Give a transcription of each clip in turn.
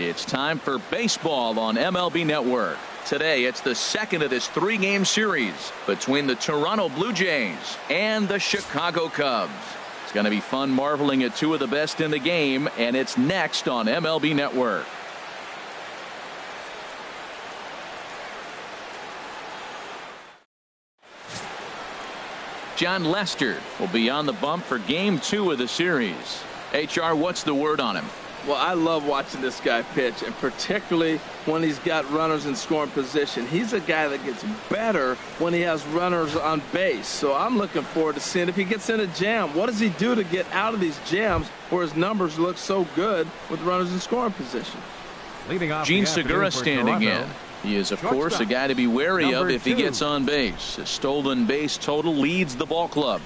It's time for baseball on MLB Network. Today, it's the second of this three-game series between the Toronto Blue Jays and the Chicago Cubs. It's going to be fun marveling at two of the best in the game, and it's next on MLB Network. John Lester will be on the bump for Game 2 of the series. HR, what's the word on him? Well, I love watching this guy pitch, and particularly when he's got runners in scoring position. He's a guy that gets better when he has runners on base. So I'm looking forward to seeing if he gets in a jam. What does he do to get out of these jams where his numbers look so good with runners in scoring position? Gene Segura standing in. He is, of course, a guy to be wary of if he gets on base. His stolen base total leads the ball club.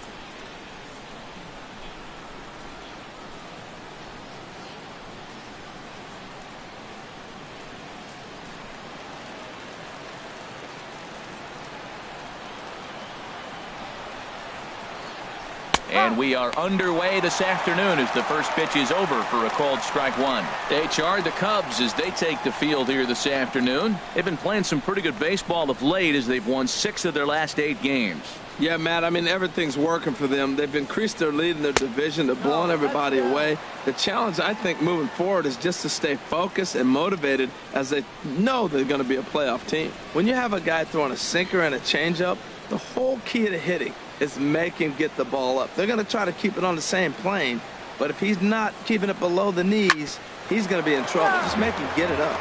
And we are underway this afternoon as the first pitch is over for a called strike one. HR, the Cubs, as they take the field here this afternoon. They've been playing some pretty good baseball of late as they've won 6 of their last 8 games. Yeah, Matt, I mean, everything's working for them. They've increased their lead in their division. They're blowing everybody away. The challenge, I think, moving forward is just to stay focused and motivated as they know they're going to be a playoff team. When you have a guy throwing a sinker and a changeup, the whole key to hitting is make him get the ball up. They're going to try to keep it on the same plane, but if he's not keeping it below the knees, he's going to be in trouble. Just make him get it up.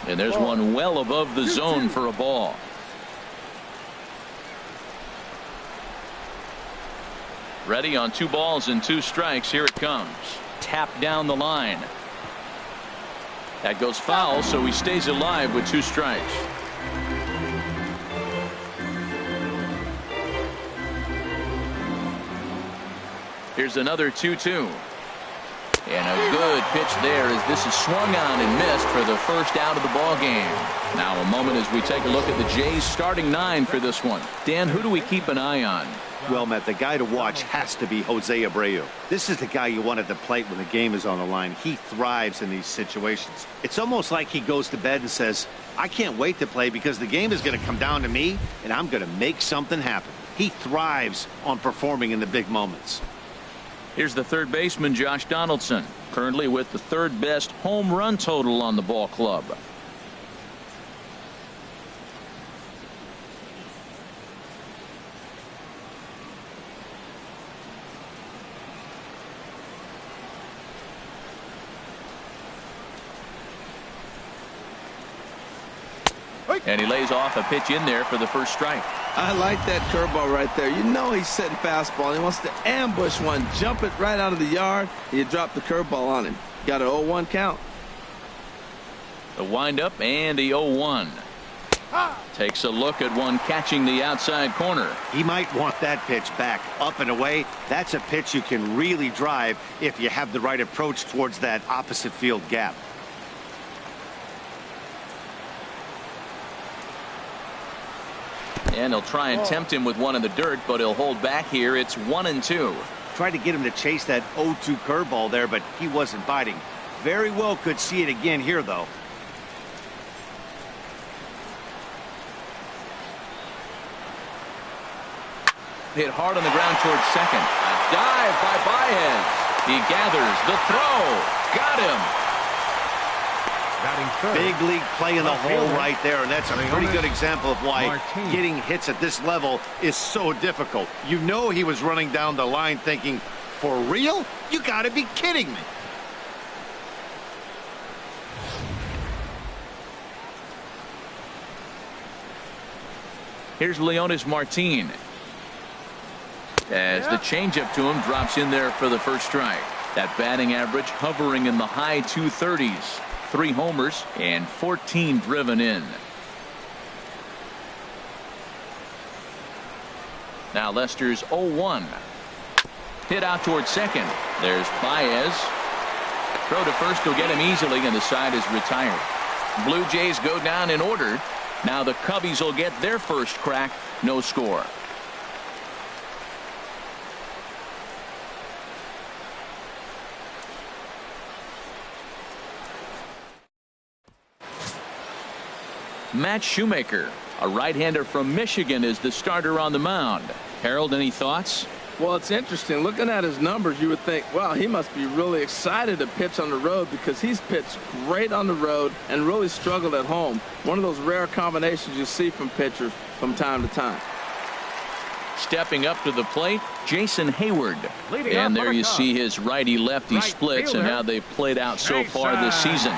And there's one well above the zone for a ball. Ready on 2 balls and 2 strikes. Here it comes. Tapped down the line. That goes foul, so he stays alive with 2 strikes. Here's another 2-2. And a good pitch there as this is swung on and missed for the first out of the ball game. Now a moment as we take a look at the Jays starting 9 for this one. Dan, who do we keep an eye on? Well, Matt, the guy to watch has to be Jose Abreu. This is the guy you want at the plate when the game is on the line. He thrives in these situations. It's almost like he goes to bed and says, I can't wait to play because the game is going to come down to me and I'm going to make something happen. He thrives on performing in the big moments. Here's the third baseman, Josh Donaldson, currently with the 3rd best home run total on the ball club. And he lays off a pitch in there for the first strike. I like that curveball right there. You know he's setting fastball. He wants to ambush one, jump it right out of the yard. You drop the curveball on him. Got an 0-1 count. The windup and the 0-1. Takes a look at one catching the outside corner. He might want that pitch back up and away. That's a pitch you can really drive if you have the right approach towards that opposite field gap. And he'll try and tempt him with one in the dirt, but he'll hold back here. It's 1-2. Tried to get him to chase that 0-2 curveball there, but he wasn't biting. Very well could see it again here, though. Hit hard on the ground towards second. A dive by Baez. He gathers the throw. Got him. Big league play in the hole right there, and that's a pretty good example of why getting hits at this level is so difficult. You know he was running down the line thinking, for real? You got to be kidding me. Here's Leonys Martin. As the changeup to him drops in there for the first strike. That batting average hovering in the high 230s. 3 homers and 14 driven in. Now Lester's 0-1. Hit out towards second. There's Baez. Throw to first will get him easily, and the side is retired. Blue Jays go down in order. Now the Cubbies will get their first crack. No score. Matt Shoemaker, a right-hander from Michigan, is the starter on the mound. Harold, any thoughts? Well, it's interesting. Looking at his numbers, you would think, wow, he must be really excited to pitch on the road because he's pitched great on the road and really struggled at home. One of those rare combinations you see from pitchers from time to time. Stepping up to the plate, Jason Hayward. And there you see his righty-lefty splits and how they've played out so far this season.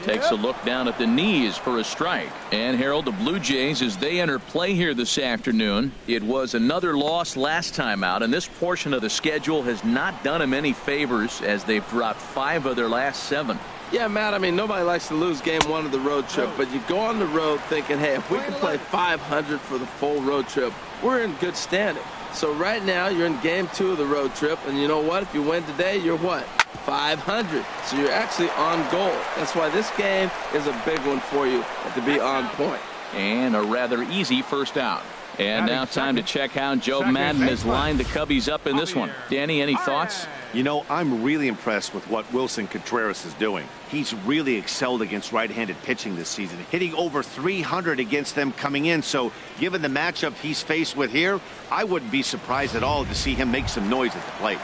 Takes a look down at the knees for a strike. And Harold, the Blue Jays, as they enter play here this afternoon, it was another loss last time out, and this portion of the schedule has not done them any favors as they've dropped 5 of their last 7. Yeah, Matt, I mean, nobody likes to lose game 1 of the road trip, but you go on the road thinking, hey, if we can play 500 for the full road trip, we're in good standing. So right now, you're in game 2 of the road trip, and you know what? If you win today, you're what? 500. So you're actually on goal. That's why this game is a big one for you to be on point. And a rather easy first out. And now time to check how Joe Madden has lined the Cubbies up in this one. Danny, any thoughts? You know, I'm really impressed with what Wilson Contreras is doing. He's really excelled against right-handed pitching this season, hitting over 300 against them coming in. So given the matchup he's faced with here, I wouldn't be surprised at all to see him make some noise at the plate.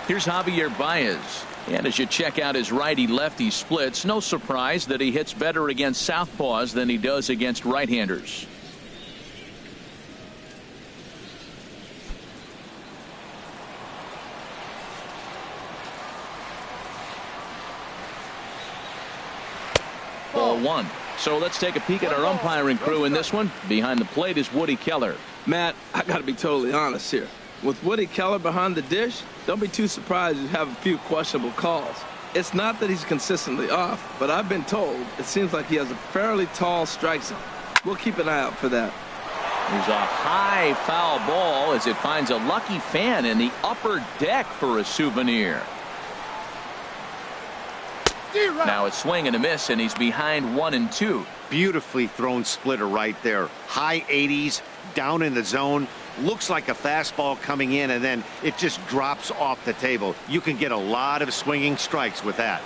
Here's Javier Baez. And as you check out his righty-lefty splits, no surprise that he hits better against southpaws than he does against right-handers. Ball 1. So let's take a peek at our umpiring crew in this one. Behind the plate is Woody Keller. Matt, I got to be totally honest here. With Woody Keller behind the dish, don't be too surprised you have a few questionable calls. It's not that he's consistently off, but I've been told it seems like he has a fairly tall strike zone. We'll keep an eye out for that. There's a high foul ball as it finds a lucky fan in the upper deck for a souvenir. Now a swing and a miss, and he's behind 1-2. Beautifully thrown splitter right there. High 80s, down in the zone. Looks like a fastball coming in, and then it just drops off the table. You can get a lot of swinging strikes with that.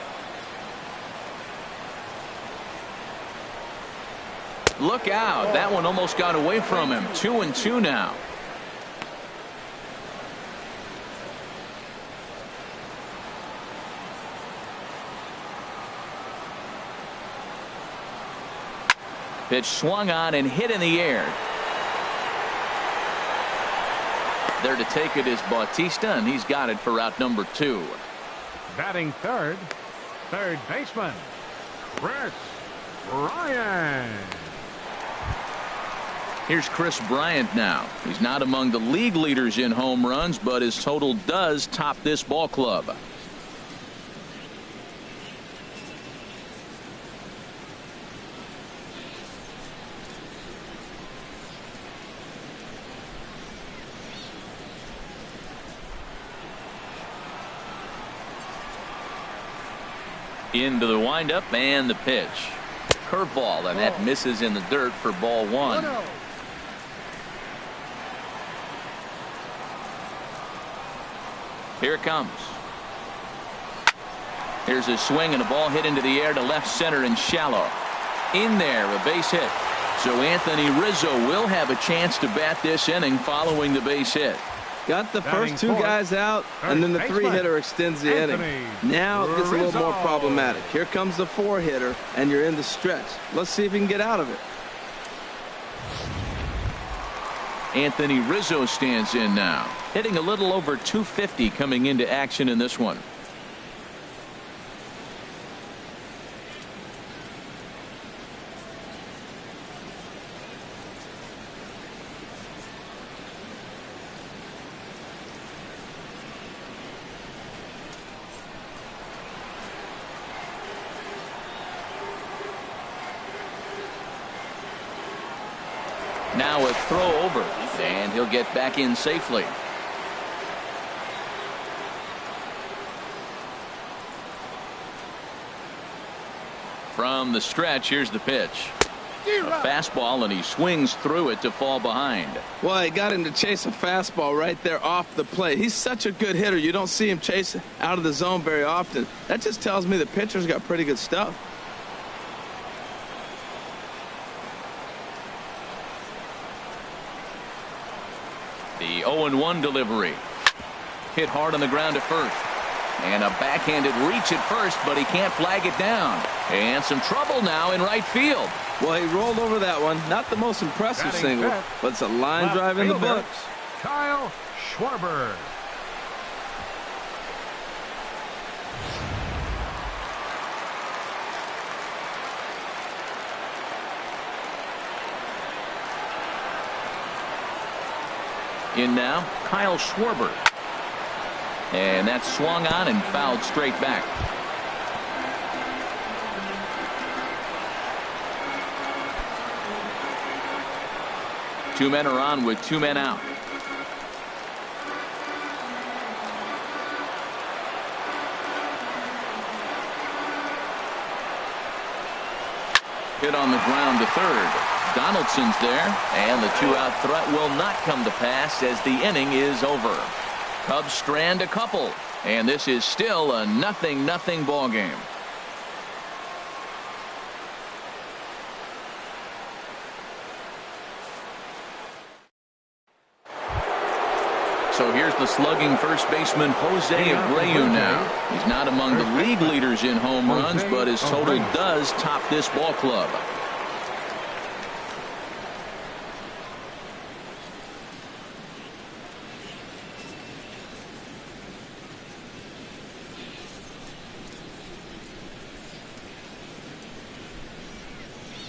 Look out. That one almost got away from him. 2-2 now. Pitch swung on and hit in the air. There to take it is Bautista, and he's got it for out number 2. Batting third baseman, Chris Bryant. Here's Chris Bryant now. He's not among the league leaders in home runs, but his total does top this ball club. Into the windup and the pitch. Curveball, and that misses in the dirt for ball 1. Here it comes. Here's a swing and a ball hit into the air to left center and shallow. In there, a base hit. So Anthony Rizzo will have a chance to bat this inning following the base hit. Got the first 2 guys out, and then the 3-hitter extends the inning. Now it gets a little more problematic. Here comes the 4-hitter, and you're in the stretch. Let's see if he can get out of it. Anthony Rizzo stands in now, hitting a little over 250 coming into action in this one. Now a throw over, and he'll get back in safely. From the stretch, here's the pitch. A fastball, and he swings through it to fall behind. Well, he got him to chase a fastball right there off the plate. He's such a good hitter. You don't see him chase out of the zone very often. That just tells me the pitcher's got pretty good stuff. The 0-1 delivery. Hit hard on the ground at first. And a backhanded reach at first, but he can't flag it down. And some trouble now in right field. Well, he rolled over that one. Not the most impressive single, but it's a line drive in the books. Kyle Schwarber. In now, Kyle Schwarber. And that's swung on and fouled straight back. Two men are on with two men out. Hit on the ground to third. Donaldson's there, and the two-out threat will not come to pass as the inning is over. Cubs strand a couple, and this is still a 0-0 ball game. So here's the slugging first baseman Jose Abreu now. He's not among the league leaders in home runs, but his total does top this ball club.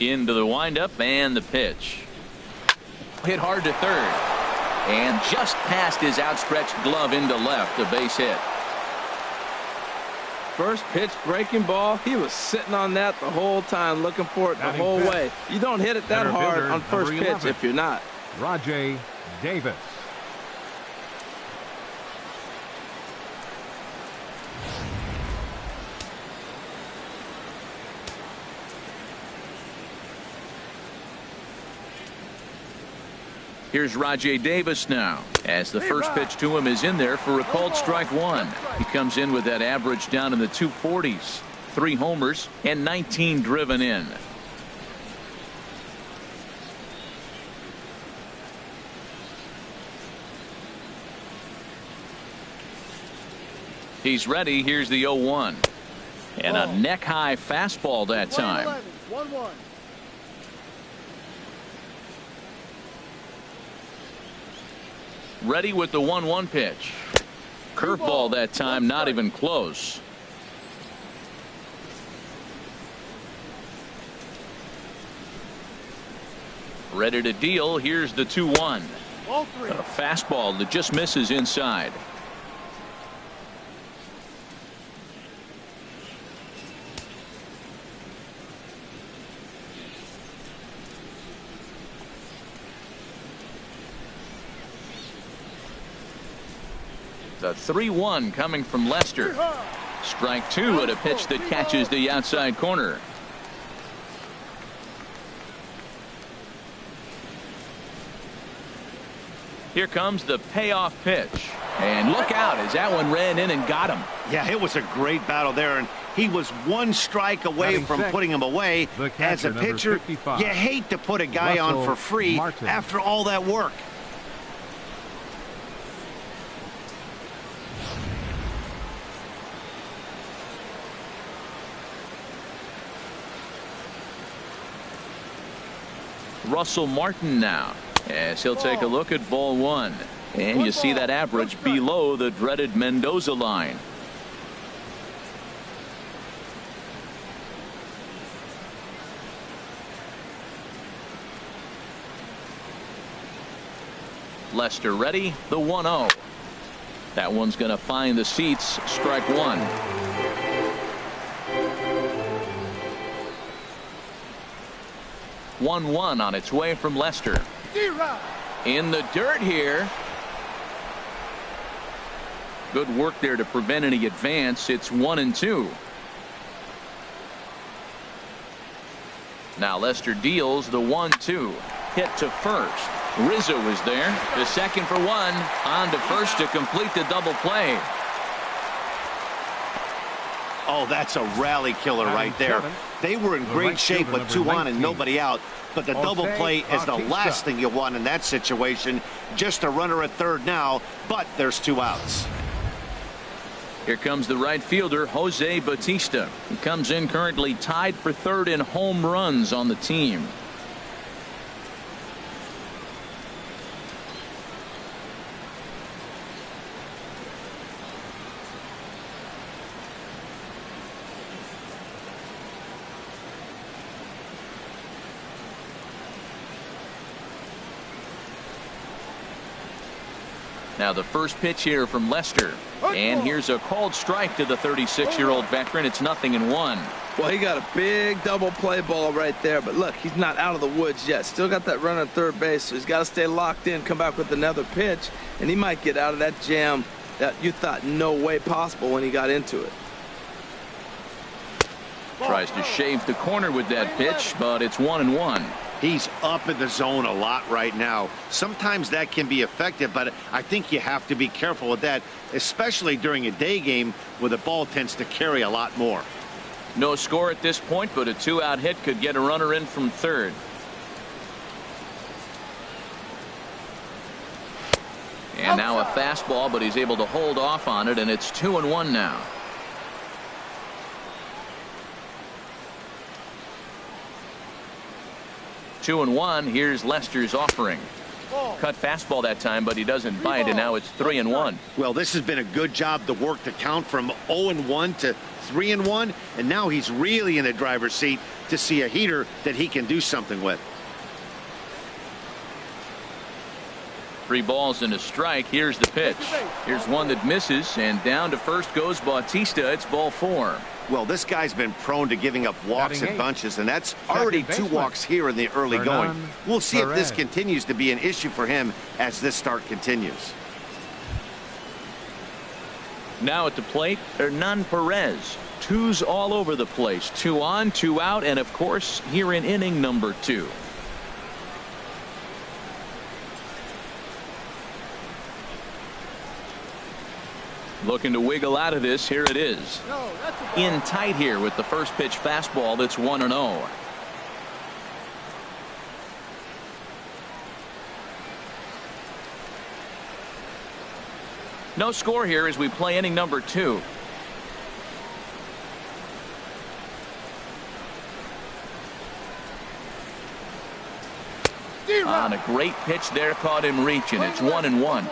Into the windup and the pitch. Hit hard to third. And just past his outstretched glove into left, a base hit. First pitch breaking ball. He was sitting on that the whole time, looking for it the whole way. You don't hit it that hard on first pitch if you're not. Rajay Davis. Here's Rajay Davis now, as the first pitch to him is in there for a called strike one. He comes in with that average down in the 240s. 3 homers and 19 driven in. He's ready. Here's the 0-1. And a neck-high fastball that time. 1-1. Ready with the 1-1 pitch. Curveball that time, not even close. Ready to deal. Here's the 2-1. A fastball that just misses inside. The 3-1 coming from Lester. Strike two at a pitch that catches the outside corner. Here comes the payoff pitch. And look out as that one ran in and got him. Yeah, it was a great battle there, and he was one strike away from putting him away. As a pitcher, you hate to put a guy on for free after all that work. Russell Martin now, as he'll take a look at ball one. And you see that average below the dreaded Mendoza line. Lester ready, the 1-0. That one's going to find the seats, strike one. 1-1 on its way from Lester. In the dirt here. Good work there to prevent any advance. It's 1-2. Now Lester deals the 1-2. Hit to first. Rizzo is there. The second for one. On to first to complete the double play. Oh, that's a rally killer right there. They were in great shape with 2 on and nobody out. But the double play is the last thing you want in that situation. Just a runner at third now, but there's 2 outs. Here comes the right fielder, Jose Bautista. He comes in currently tied for third in home runs on the team. Now the first pitch here from Lester. And here's a called strike to the 36-year-old veteran. It's 0-1. Well, he got a big double play ball right there. But look, he's not out of the woods yet. Still got that run at third base. So he's got to stay locked in, come back with another pitch. And he might get out of that jam that you thought no way possible when he got into it. Tries to shave the corner with that pitch, but it's 1-1. He's up in the zone a lot right now. Sometimes that can be effective, but I think you have to be careful with that, especially during a day game where the ball tends to carry a lot more. No score at this point, but a 2-out hit could get a runner in from third. And now a fastball, but he's able to hold off on it, and it's 2-1 now. Two and one. Here's Lester's offering. Cut fastball that time, but he doesn't bite, and now it's 3-1. Well, this has been a good job to work the count from 0-1 to 3-1, and now he's really in the driver's seat to see a heater that he can do something with. 3 balls and a strike. Here's the pitch. Here's one that misses, and down to first goes Bautista. It's ball 4. Well, this guy's been prone to giving up walks in bunches, and that's already 2 walks here in the early going. We'll see if this continues to be an issue for him as this start continues. Now at the plate, Hernan Perez. 2s all over the place. 2 on, 2 out, and of course, here in inning number 2. Looking to wiggle out of this. Here it is. In tight here with the first pitch fastball. That's 1-0. No score here as we play inning number 2. On a great pitch there, caught him reaching. It's 1-1.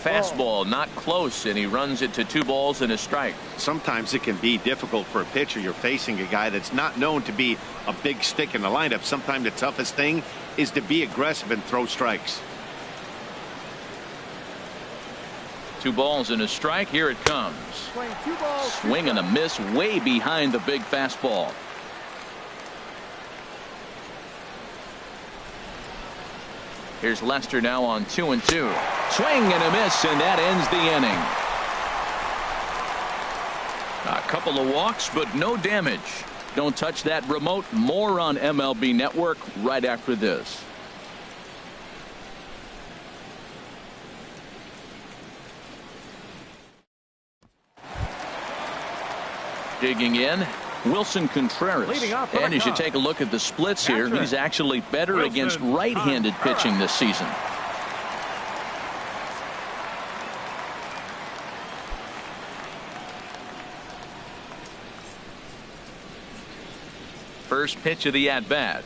Fastball not close, and he runs it to 2 balls and a strike. Sometimes it can be difficult for a pitcher. You're facing a guy that's not known to be a big stick in the lineup. Sometimes the toughest thing is to be aggressive and throw strikes. 2 balls and a strike. Here it comes. Swing and a miss way behind the big fastball. Here's Lester now on 2-2. Swing and a miss, and that ends the inning. A couple of walks, but no damage. Don't touch that remote. More on MLB Network right after this. Digging in, Wilson Contreras. And as you take a look at the splits here, he's actually better against right-handed pitching this season. First pitch of the at-bat.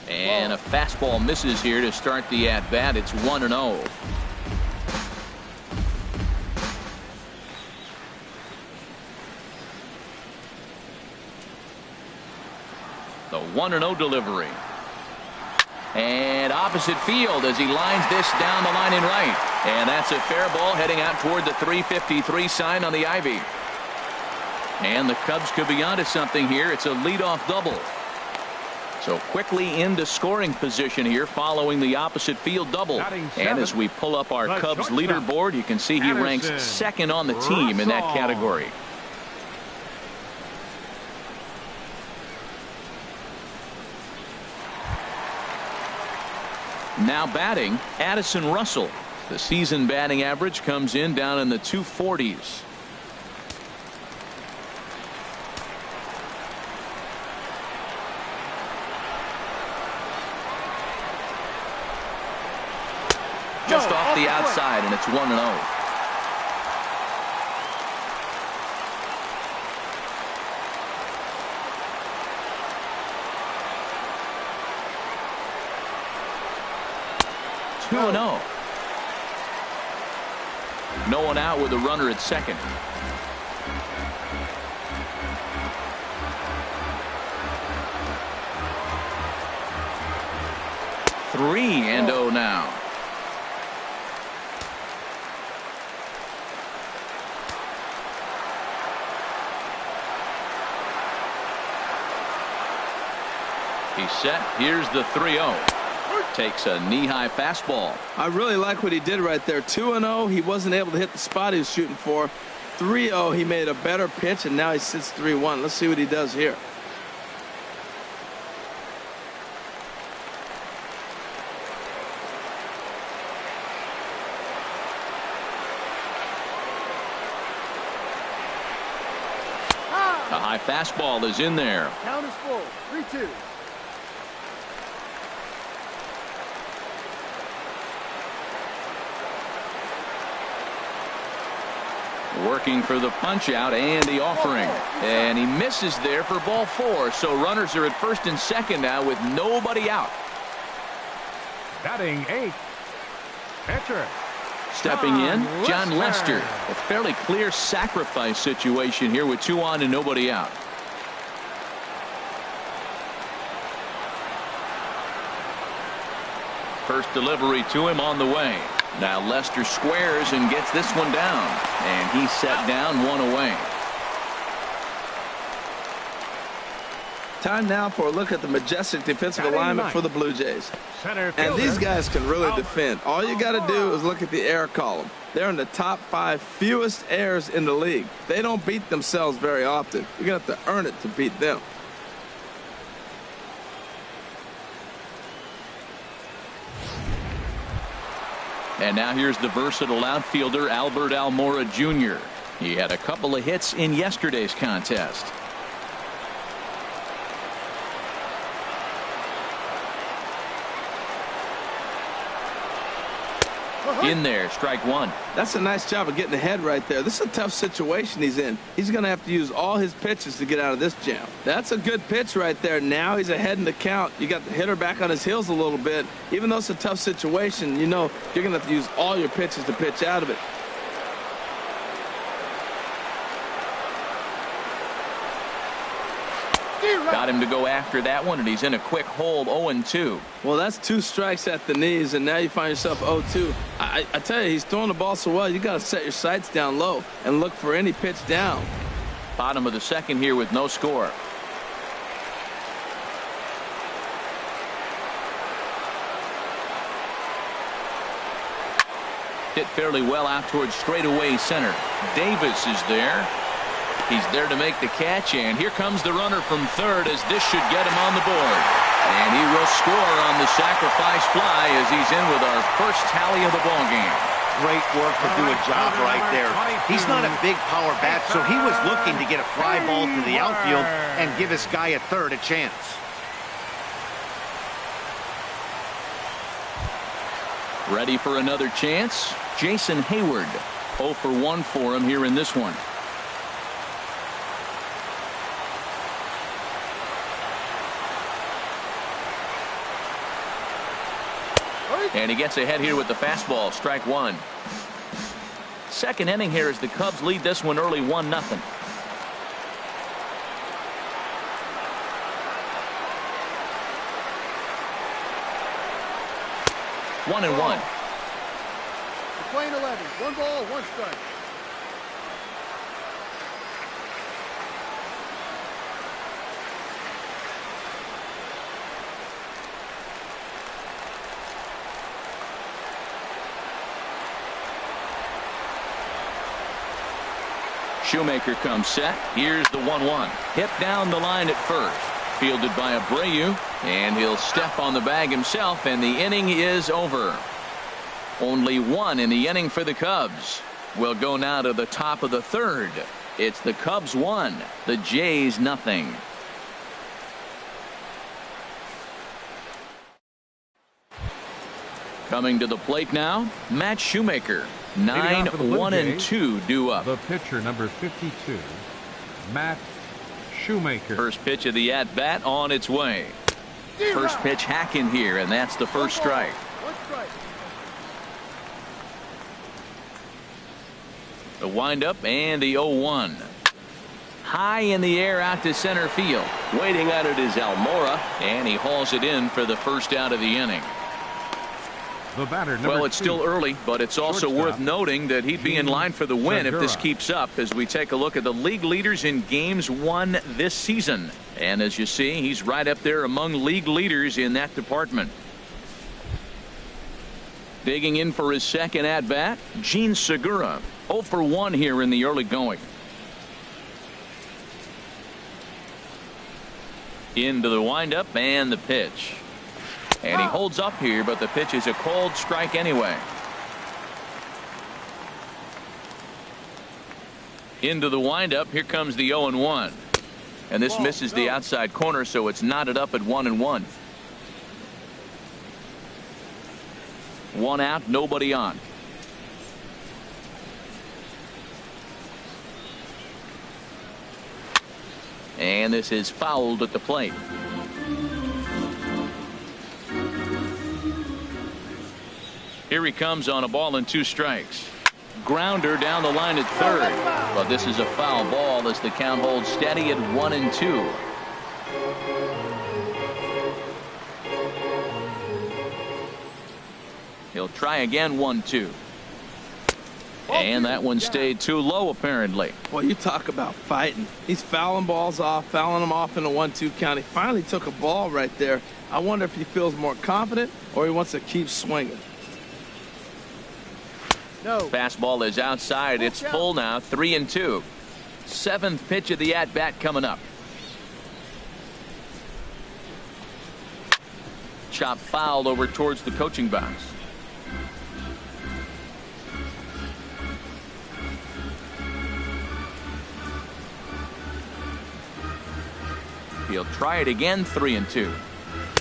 And a fastball misses here to start the at-bat. It's 1-0. The 1-0 delivery. And opposite field as he lines this down the line in right. And that's a fair ball heading out toward the 353 sign on the ivy. And the Cubs could be onto something here. It's a leadoff double. So quickly into scoring position here following the opposite field double. And as we pull up our Cubs leaderboard, you can see he ranks second on the team in that category. Now batting, Addison Russell. The season batting average comes in down in the 240s. Just off the outside, and it's 1-0. No one out with a runner at second. 3-0 now. He's set. Here's the 3-0. Takes a knee-high fastball. I really like what he did right there. 2-0. He wasn't able to hit the spot he was shooting for. 3-0. He made a better pitch, and now he sits 3-1. Let's see what he does here. A high fastball is in there. Count is full. 3-2. Working for the punch out and the offering, and he misses there for ball 4. So runners are at first and second now with nobody out. Batting 8th, pitcher. Stepping in, John Lester. A fairly clear sacrifice situation here with 2 on and nobody out. First delivery to him on the way. Now Lester squares and gets this one down, and he's set down 1 away. Time now for a look at the majestic defensive alignment for the Blue Jays. And these guys can really defend. All you got to do is look at the error column. They're in the top 5 fewest errors in the league. They don't beat themselves very often. You're going to have to earn it to beat them. And now here's the versatile outfielder Albert Almora Jr. He had a couple of hits in yesterday's contest. In there, strike 1. That's a nice job of getting ahead right there. This is a tough situation he's in. He's going to have to use all his pitches to get out of this jam. That's a good pitch right there. Now he's ahead in the count. You got the hitter back on his heels a little bit. Even though it's a tough situation, you know you're going to have to use all your pitches to pitch out of it. Got him to go after that one, and he's in a quick hold, 0-2. Well, that's 2 strikes at the knees, and now you find yourself 0-2. I tell you, he's throwing the ball so well, you got to set your sights down low and look for any pitch down. Bottom of the second here with no score. Hit fairly well out towards straightaway center. Davis is there. He's there to make the catch, and here comes the runner from third as this should get him on the board. And he will score on the sacrifice fly as he's in with our first tally of the ball game. Great work to do a job right there. He's not a big power bat, so he was looking to get a fly ball to the outfield and give his guy at third a chance. Ready for another chance? Jason Hayward. 0 for 1 for him here in this one. And he gets ahead here with the fastball, strike 1. Second inning here as the Cubs lead this one early 1-0. 1-1. You're playing 11. 1 ball, 1 strike. Shoemaker comes set. Here's the 1-1. Hit down the line at first. Fielded by Abreu, and he'll step on the bag himself, and the inning is over. Only 1 in the inning for the Cubs. We'll go now to the top of the 3rd. It's the Cubs 1, the Jays nothing. Coming to the plate now, Matt Shoemaker. 9-1-2 due up. The pitcher, number 52, Matt Shoemaker. First pitch of the at-bat on its way. First pitch hacking here, and that's the first strike. 1 strike. The windup and the 0-1. High in the air out to center field. Waiting on it is Almora, and he hauls it in for the first out of the inning. The batter, well, it's 2, still early, but it's also worth noting that he'd be in line for the win if this JFWR. keeps up, as we take a look at the league leaders in games won this season. And as you see, he's right up there among league leaders in that department. Digging in for his second at bat, Gene Segura. 0 for 1 here in the early going. Into the windup and the pitch. And he holds up here, but the pitch is a cold strike anyway. Into the windup. Here comes the 0-1. And this misses the outside corner, so it's knotted up at 1-1. 1 out, nobody on. And this is fouled at the plate. Here he comes on a ball and 2 strikes. Grounder down the line at 3rd. But this is a foul ball as the count holds steady at 1-2. He'll try again. 1-2. And that one stayed too low, apparently. Well, you talk about fighting. He's fouling balls off, fouling them off in a 1-2 count. He finally took a ball right there. I wonder if he feels more confident or he wants to keep swinging. No. Fastball is outside. It's full now. 3-2. 7th pitch of the at-bat coming up. Chop fouled over towards the coaching box. He'll try it again. 3-2.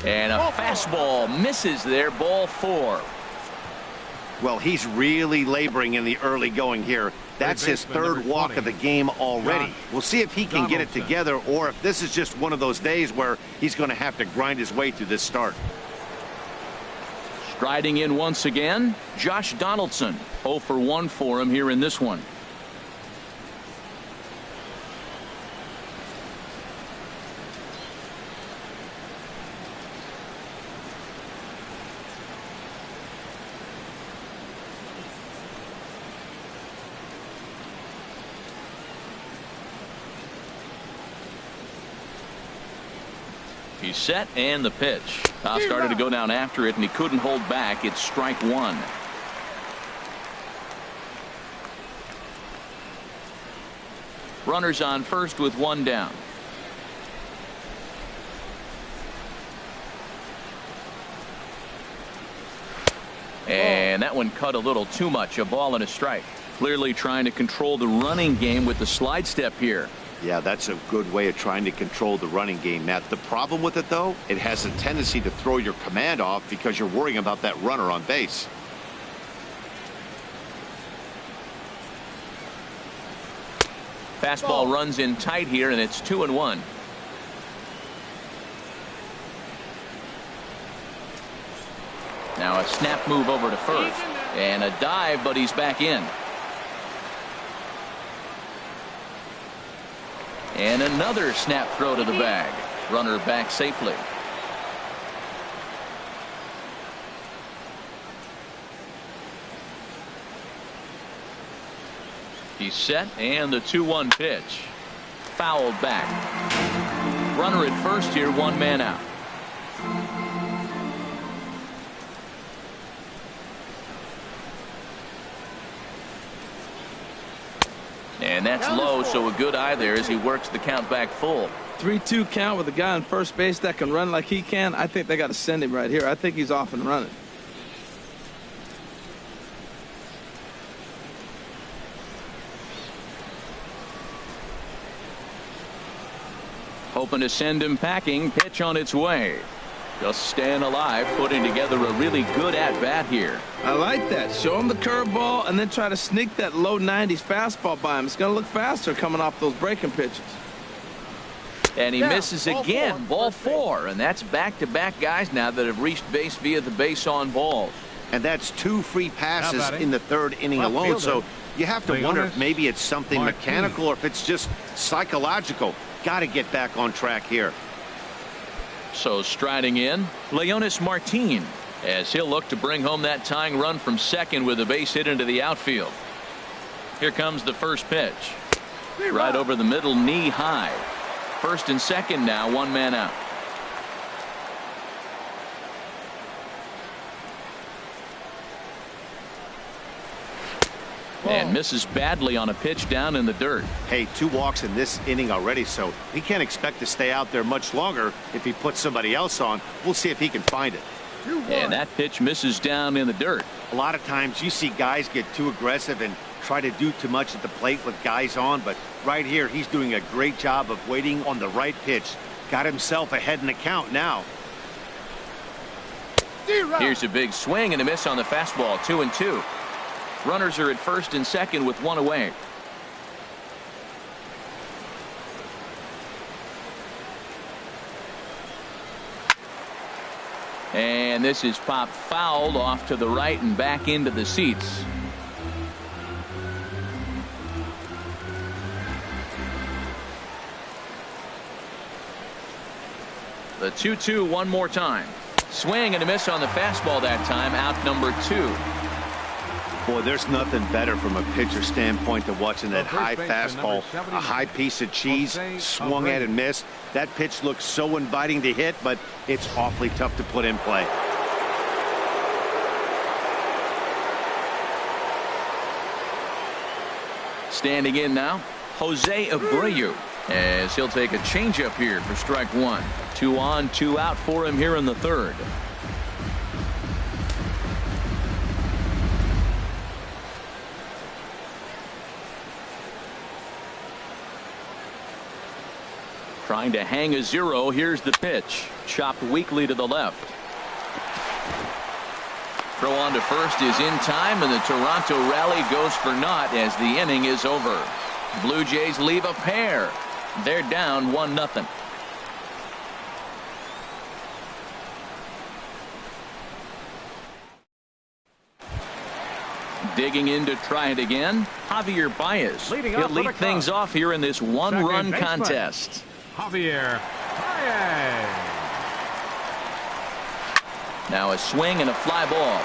And a fastball misses there. Ball 4. Well, he's really laboring in the early going here. That's his 3rd walk of the game already. We'll see if he can get it together or if this is just one of those days where he's going to have to grind his way through this start. Striding in once again, Josh Donaldson. 0 for 1 for him here in this one. He's set, and the pitch. Started to go down after it, and he couldn't hold back. It's strike 1. Runners on first with 1 down. And that one cut a little too much. A ball and a strike. Clearly trying to control the running game with the slide step here. Yeah, that's a good way of trying to control the running game, Matt. The problem with it, though, it has a tendency to throw your command off because you're worrying about that runner on base. Fastball runs in tight here, and it's 2-1. Now a snap move over to first. And a dive, but he's back in. And another snap throw to the bag. Runner back safely. He's set, and the 2-1 pitch. Fouled back. Runner at first here, 1 man out. And that's low, so a good eye there as he works the count back full. 3-2 count with a guy on first base that can run like he can. I think they got to send him right here. I think he's off and running. Hoping to send him packing. Pitch on its way. Just staying alive, putting together a really good at-bat here. I like that. Show him the curveball and then try to sneak that low 90s fastball by him. It's going to look faster coming off those breaking pitches. And he misses again. Ball 4. And that's back-to-back guys now that have reached base via the base on balls. And that's 2 free passes in the 3rd inning alone. So you have to wonder if maybe it's something mechanical or if it's just psychological. Got to get back on track here. So striding in, Leonis Martin, as he'll look to bring home that tying run from second with a base hit into the outfield. Here comes the first pitch. Right over the middle, knee high. First and second now, 1 man out. And misses badly on a pitch down in the dirt. Hey, 2 walks in this inning already, so he can't expect to stay out there much longer if he puts somebody else on. We'll see if he can find it. And that pitch misses down in the dirt. A lot of times you see guys get too aggressive and try to do too much at the plate with guys on, but right here he's doing a great job of waiting on the right pitch. Got himself ahead in the count now. Here's a big swing and a miss on the fastball. 2-2. Runners are at first and second with 1 away. And this is popped fouled off to the right and back into the seats. The 2-2 one more time. Swing and a miss on the fastball that time. Out number 2. Boy, there's nothing better from a pitcher standpoint than watching that high fastball, a high piece of cheese, swung at and missed. That pitch looks so inviting to hit, but it's awfully tough to put in play. Standing in now, Jose Abreu, as he'll take a changeup here for strike 1. 2 on, 2 out for him here in the 3rd. Trying to hang a 0. Here's the pitch. Chopped weakly to the left. Throw on to first is in time, and the Toronto rally goes for naught as the inning is over. Blue Jays leave a pair. They're down 1-0. Digging in to try it again, Javier Baez. He'll lead things off here in this 1-run contest. Javier Baez. Now a swing and a fly ball.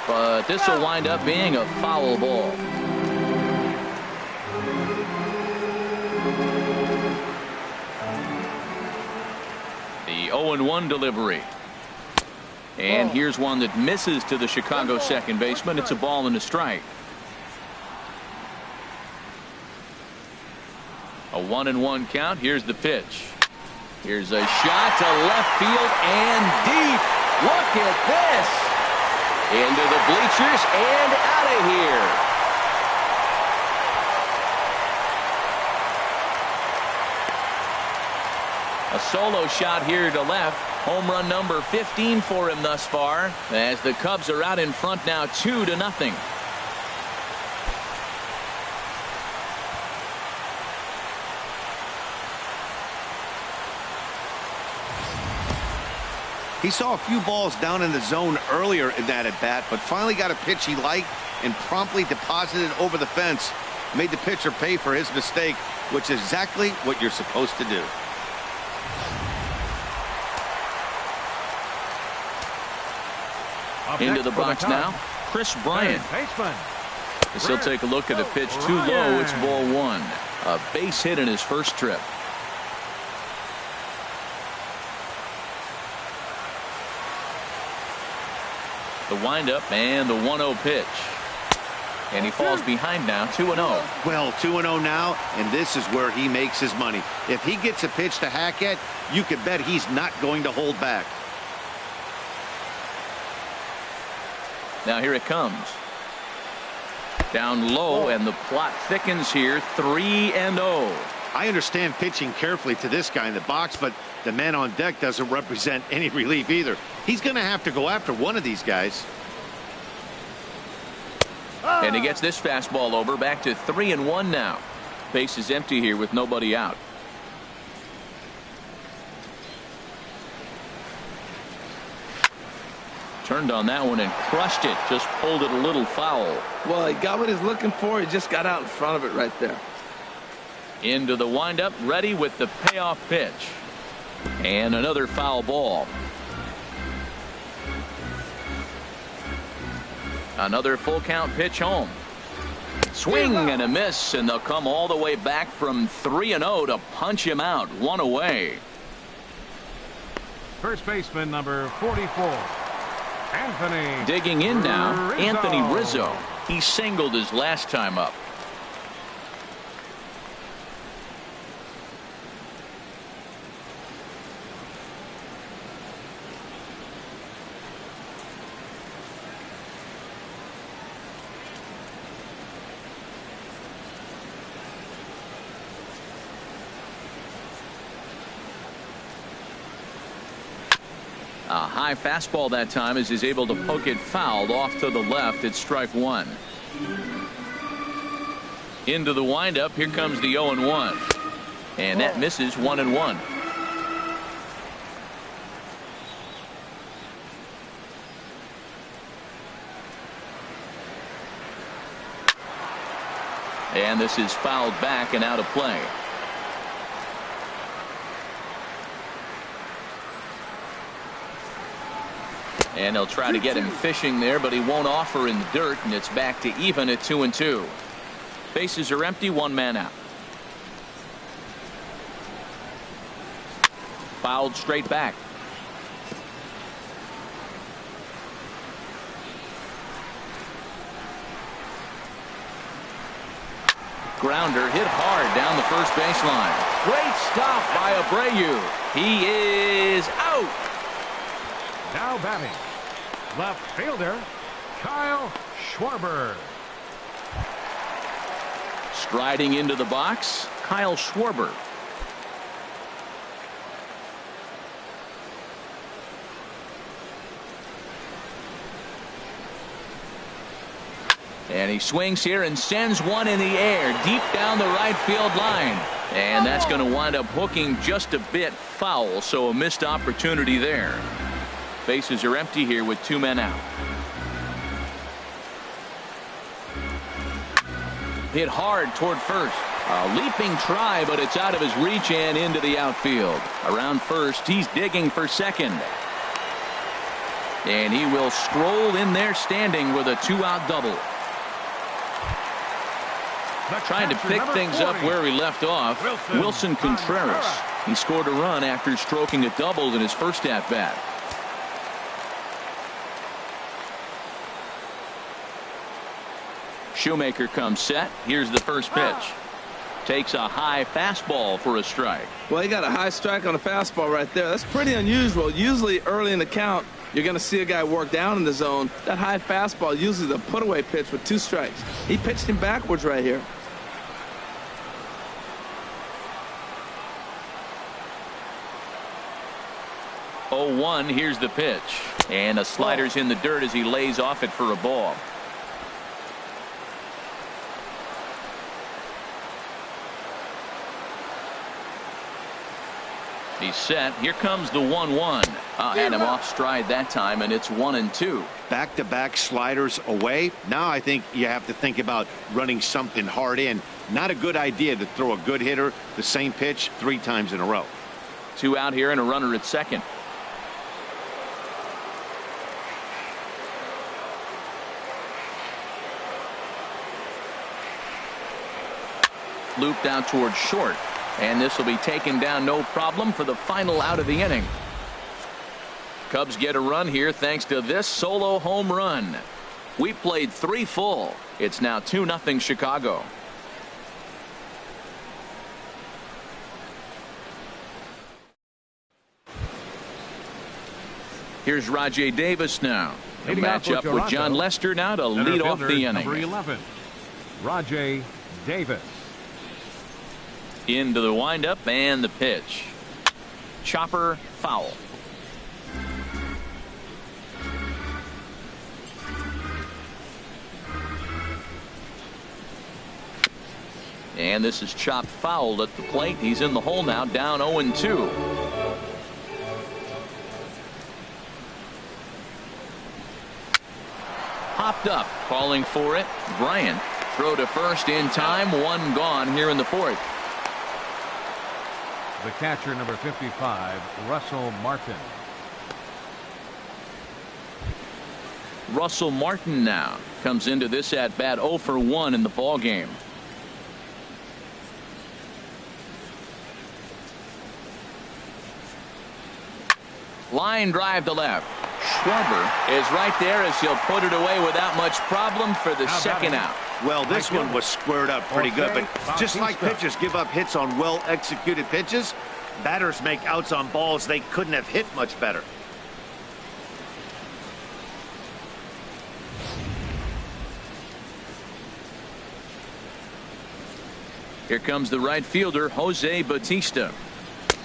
But this will wind up being a foul ball. The 0-1 delivery. And here's one that misses to the Chicago second baseman. It's a ball and a strike. A 1-1 count. Here's the pitch. Here's a shot to left field and deep. Look at this. Into the bleachers and out of here. A solo shot here to left. Home run number 15 for him thus far, as the Cubs are out in front now 2-0. He saw a few balls down in the zone earlier in that at-bat, but finally got a pitch he liked and promptly deposited over the fence. Made the pitcher pay for his mistake, which is exactly what you're supposed to do. Into the box now, Chris Bryant. As he'll take a look at a pitch too low. It's ball one. A base hit in his first trip. The windup and the 1-0 pitch. And he falls behind now, 2-0. Well, 2-0 now, and this is where he makes his money. If he gets a pitch to hack at, you could bet he's not going to hold back. Now here it comes. Down low, and the plot thickens here, 3-0. I understand pitching carefully to this guy in the box, but the man on deck doesn't represent any relief either. He's going to have to go after one of these guys. And he gets this fastball over, back to 3-1 now. Base is empty here with nobody out. Turned on that one and crushed it. Just pulled it a little foul. Well, he got what he's looking for. He just got out in front of it right there. Into the windup, ready with the payoff pitch. And another foul ball. Another full count pitch home. Swing and a miss, and they'll come all the way back from 3-0 to punch him out. One away. First baseman number 44, Anthony. Digging in now, Rizzo. Anthony Rizzo. He singled his last time up. A high fastball that time as he's able to poke it fouled off to the left. It's strike one. Into the windup. Here comes the 0-1. And that misses 1-1. And this is fouled back and out of play. And they'll try to get him fishing there, but he won't offer in the dirt, and it's back to even at 2-2. Bases are empty, one man out. Fouled straight back. Grounder hit hard down the first baseline. Great stop by Abreu. He is out. Now batting, left fielder Kyle Schwarber. Striding into the box, Kyle Schwarber. And he swings here and sends one in the air deep down the right field line. And that's going to wind up hooking just a bit foul, so a missed opportunity there. Bases are empty here with two men out. Hit hard toward first. A leaping try, but it's out of his reach and into the outfield. Around first, he's digging for second. And he will stroll in there standing with a two-out double. Trying to pick things up where he left off, Wilson Contreras. He scored a run after stroking a double in his first at-bat. Shoemaker comes set. Here's the first pitch. Takes a high fastball for a strike. Well, he got a high strike on a fastball right there. That's pretty unusual. Usually early in the count, you're going to see a guy work down in the zone. That high fastball usually the put-away pitch with two strikes. He pitched him backwards right here. Oh, 1. Here's the pitch. And a slider's in the dirt as he lays off it for a ball. He's set. Here comes the 1-1. Had him off stride that time, and it's 1-2. Back-to-back sliders away. Now I think you have to think about running something hard in. Not a good idea to throw a good hitter the same pitch 3 times in a row. 2 out here and a runner at second. looped out towards short. And this will be taken down no problem for the final out of the inning. Cubs get a run here thanks to this solo home run. We played 3 full. It's now 2-0 Chicago. Here's Rajay Davis now. The matchup with John Lester now to lead off the inning. Number 11, Rajay Davis. Into the windup and the pitch. Chopper foul. And this is chopped foul at the plate. He's in the hole now, down 0-2. Popped up, calling for it. Bryant, throw to first in time. 1 gone here in the 4th. The catcher, number 55, Russell Martin. Russell Martin now comes into this at bat 0 for 1 in the ball game. Line drive to left. Schwarber is right there as he'll put it away without much problem for the second out. Well, this one was squared up pretty good, but just like pitchers give up hits on well-executed pitches, batters make outs on balls they couldn't have hit much better. Here comes the right fielder, Jose Bautista,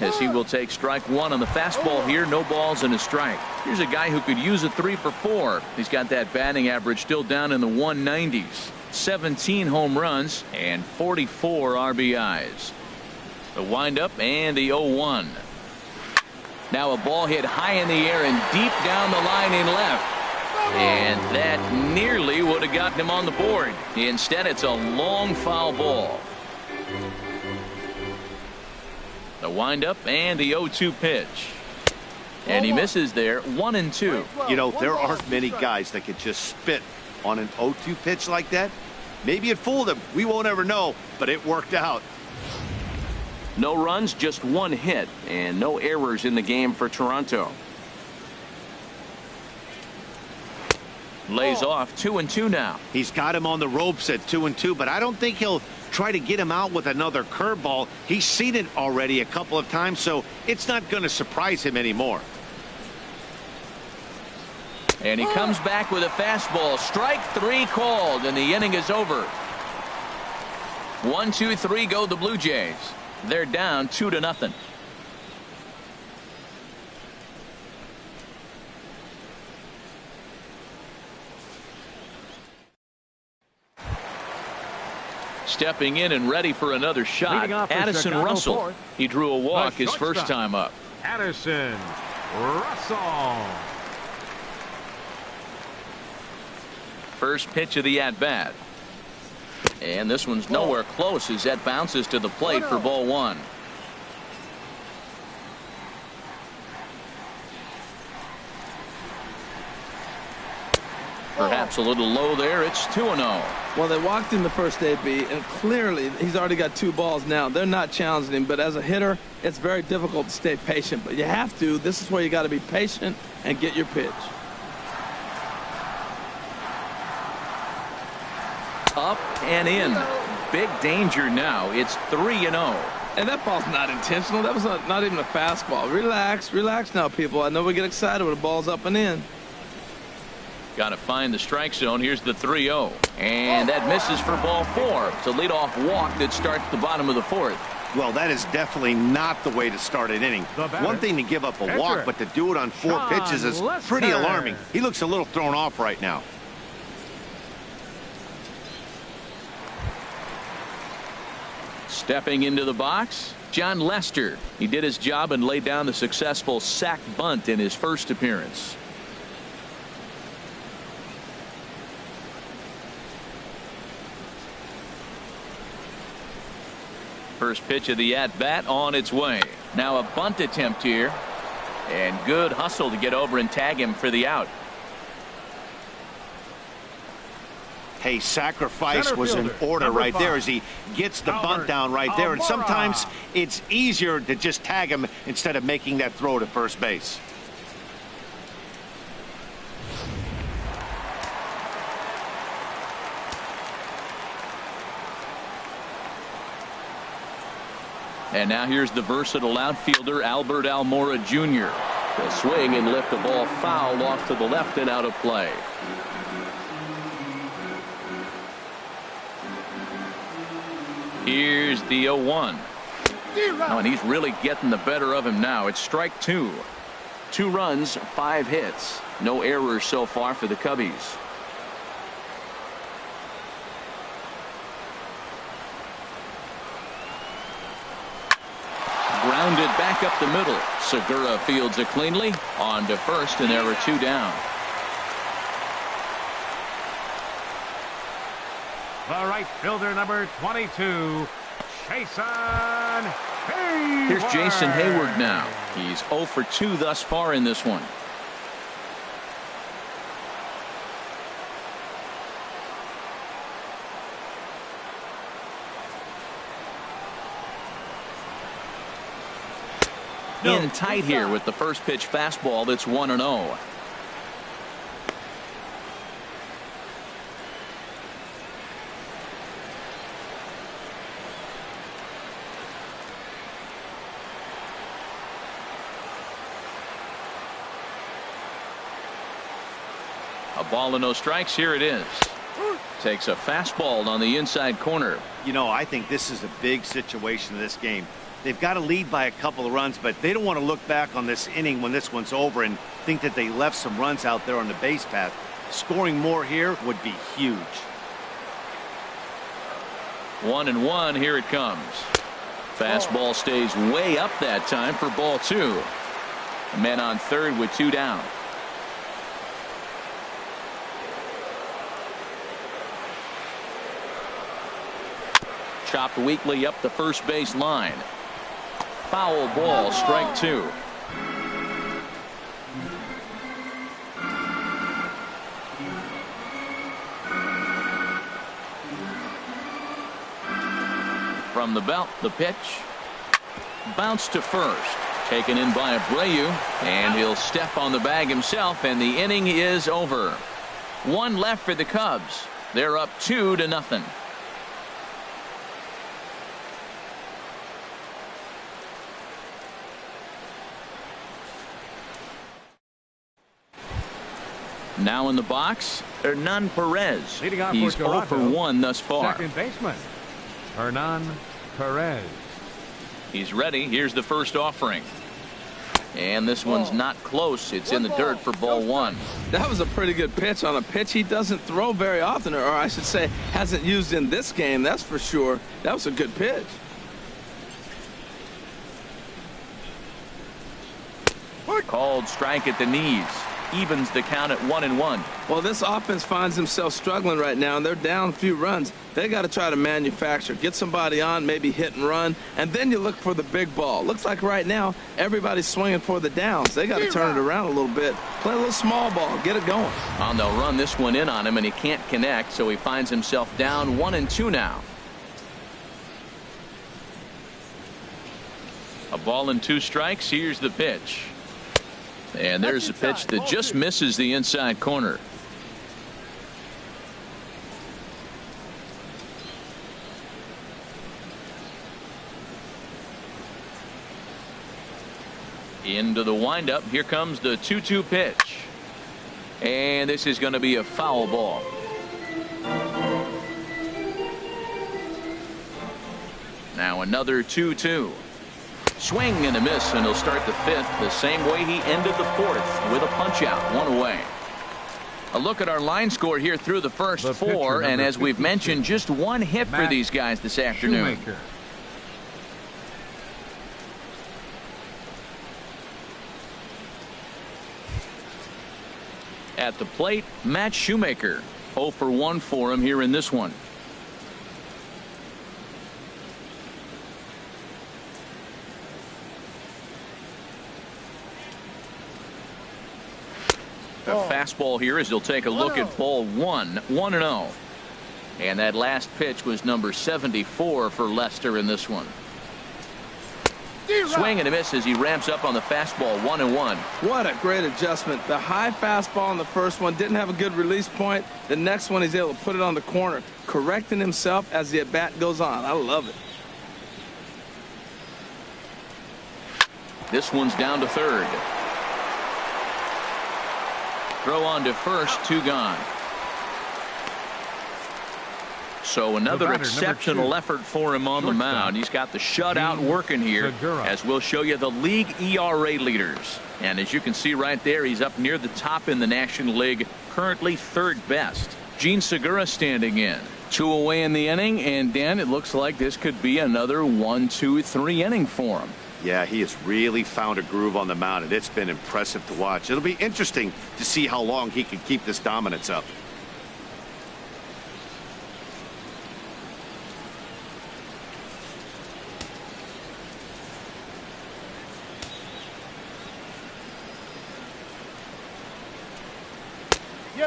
as he will take strike 1 on the fastball here. No balls and a strike. Here's a guy who could use a 3 for 4. He's got that batting average still down in the 190s. 17 home runs and 44 RBIs. The windup and the 0-1. Now a ball hit high in the air and deep down the line in left. And that nearly would have gotten him on the board. Instead, it's a long foul ball. The windup and the 0-2 pitch. And he misses there. 1-2. You know, there aren't many guys that could just spit on an 0-2 pitch like that. Maybe it fooled him. We won't ever know, but it worked out. No runs, just 1 hit, and no errors in the game for Toronto. Lays off 2-2 now. He's got him on the ropes at 2-2, but I don't think he'll try to get him out with another curveball. He's seen it already a couple of times, so it's not going to surprise him anymore. And he comes back with a fastball. Strike 3 called, and the inning is over. 1, 2, 3 go the Blue Jays. They're down 2-0. Stepping in and ready for another shot, Addison Russell. He drew a walk his first time up. Addison Russell. First pitch of the at-bat. And this one's nowhere close as that bounces to the plate for ball 1. Perhaps a little low there. It's 2-0. Well, they walked in the first AB, and clearly he's already got 2 balls now. They're not challenging him, but as a hitter, it's very difficult to stay patient. But you have to. This is where you got to be patient and get your pitch. Up and in. Big danger now. It's 3-0. And that ball's not intentional. That was not even a fastball. Relax, relax now, people. I know we get excited when the ball's up and in. Got to find the strike zone. Here's the 3-0. And that misses for ball 4. It's a leadoff walk that starts the bottom of the 4th. Well, that is definitely not the way to start an inning. One thing to give up a walk, but to do it on 4 pitches is pretty alarming. He looks a little thrown off right now. Stepping into the box, John Lester. He did his job and laid down the successful sac bunt in his first appearance. First pitch of the at-bat on its way. Now a bunt attempt here. And good hustle to get over and tag him for the out. Hey, sacrifice Center was in fielder, order number right there 5. as he gets the bunt Albert down right there. And Almora. sometimes it's easier to just tag him instead of making that throw to first base. And now here's the versatile outfielder, Albert Almora Jr. He'll swing and lift the ball foul off to the left and out of play. Here's the 0-1. Oh, and he's really getting the better of him now. It's strike 2. 2 runs, 5 hits. No errors so far for the Cubbies. Grounded back up the middle. Segura fields it cleanly. On to first, and there are 2 down. The right fielder, number 22, Jason Hayward. Here's Jason Hayward now. He's 0 for 2 thus far in this one. In tight here with the first pitch fastball that's 1-0. A ball and no strikes. Here it is. Takes a fastball on the inside corner. You know, I think this is a big situation in this game. They've got to lead by a couple of runs, but they don't want to look back on this inning when this one's over and think that they left some runs out there on the base path. Scoring more here would be huge. 1-1. Here it comes. Fastball stays way up that time for ball 2. Men on third with 2 down. Chopped weakly up the first base line. Foul ball, strike 2. From the belt, the pitch. Bounce to first. Taken in by Abreu, and he'll step on the bag himself, and the inning is over. 1 left for the Cubs. They're up 2-0. Now in the box, Hernan Perez. Leading off He's for 0 for Toronto, 1 thus far. second baseman, Hernan Perez. He's ready. Here's the first offering. And this one's not close. It's in the dirt for ball 1. That was a pretty good pitch on a pitch he doesn't throw very often, or I should say hasn't used in this game, that's for sure. That was a good pitch. Called strike at the knees. Evens the count at 1-1. Well, this offense finds themselves struggling right now, and they're down a few runs. They got to try to manufacture, get somebody on, maybe hit and run, and then you look for the big ball. Looks like right now everybody's swinging for the downs. They got to turn it around a little bit, play a little small ball, get it going. And they'll run this one in on him, and he can't connect, so he finds himself down 1-2 now. A ball and 2 strikes. Here's the pitch. And there's a pitch that just misses the inside corner. Into the windup. Here comes the 2-2 pitch. And this is going to be a foul ball. Now another 2-2. Swing and a miss, and he'll start the 5th the same way he ended the 4th with a punch out, 1 away. A look at our line score here through the first 4, and as we've mentioned, just 1 hit for these guys this afternoon. Shoemaker. At the plate, Matt Shoemaker. 0 for 1 for him here in this one. A fastball here as he'll take a look at ball 1. 1-0. And that last pitch was number 74 for Lester in this one. Swing and a miss as he ramps up on the fastball. 1-1. What a great adjustment. The high fastball on the first one didn't have a good release point. The next one he's able to put it on the corner, correcting himself as the at-bat goes on. I love it. This one's down to third. Throw on to first, 2 gone. So another exceptional effort for him on the mound. He's got the shutout working here, as we'll show you the league ERA leaders. And as you can see right there, he's up near the top in the National League, currently 3rd best. Gene Segura standing in. 2 away in the inning, and Dan, it looks like this could be another 1, 2, 3 inning for him. Yeah, he has really found a groove on the mound, and it's been impressive to watch. It'll be interesting to see how long he can keep this dominance up.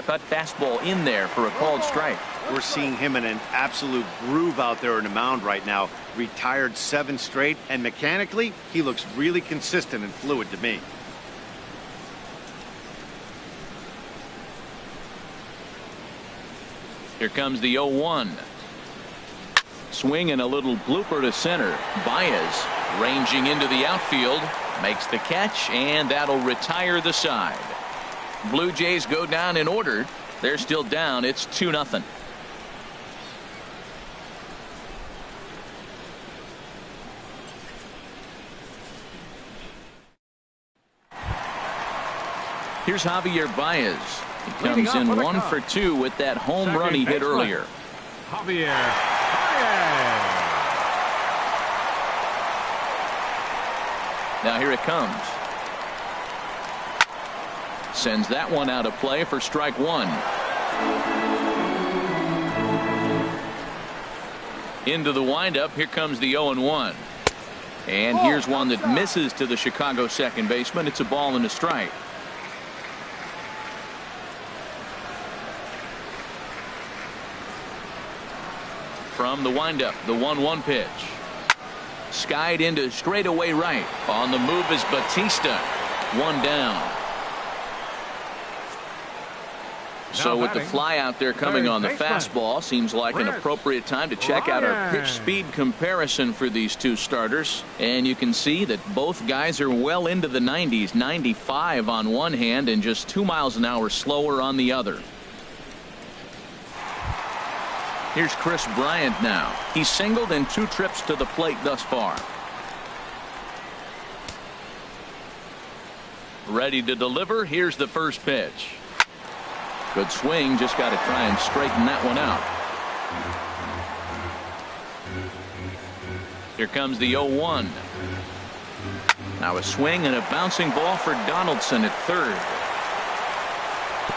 Cut fastball in there for a called strike. We're seeing him in an absolute groove out there on the mound right now. Retired 7 straight, and mechanically, he looks really consistent and fluid to me. Here comes the 0-1. Swing and a little blooper to center. Baez ranging into the outfield, makes the catch, and that'll retire the side. Blue Jays go down in order. They're still down. It's 2-0. Here's Javier Baez. He comes in 1 for 2 with that home run he hit earlier. Javier Baez. Now here it comes. Sends that one out of play for strike 1. Into the windup. Here comes the 0-1. And here's one that misses to the Chicago second baseman. It's a ball and a strike. From the windup, the 1-1 pitch. Skied into straightaway right. On the move is Batista. 1 down. So with the fly out there coming on the fastball, seems like an appropriate time to check out our pitch speed comparison for these 2 starters. And you can see that both guys are well into the 90s, 95 on one hand and just 2 miles an hour slower on the other. Here's Chris Bryant now. He's singled in 2 trips to the plate thus far. Ready to deliver. Here's the first pitch. Good swing, just got to try and straighten that one out. Here comes the 0-1. Now a swing and a bouncing ball for Donaldson at third.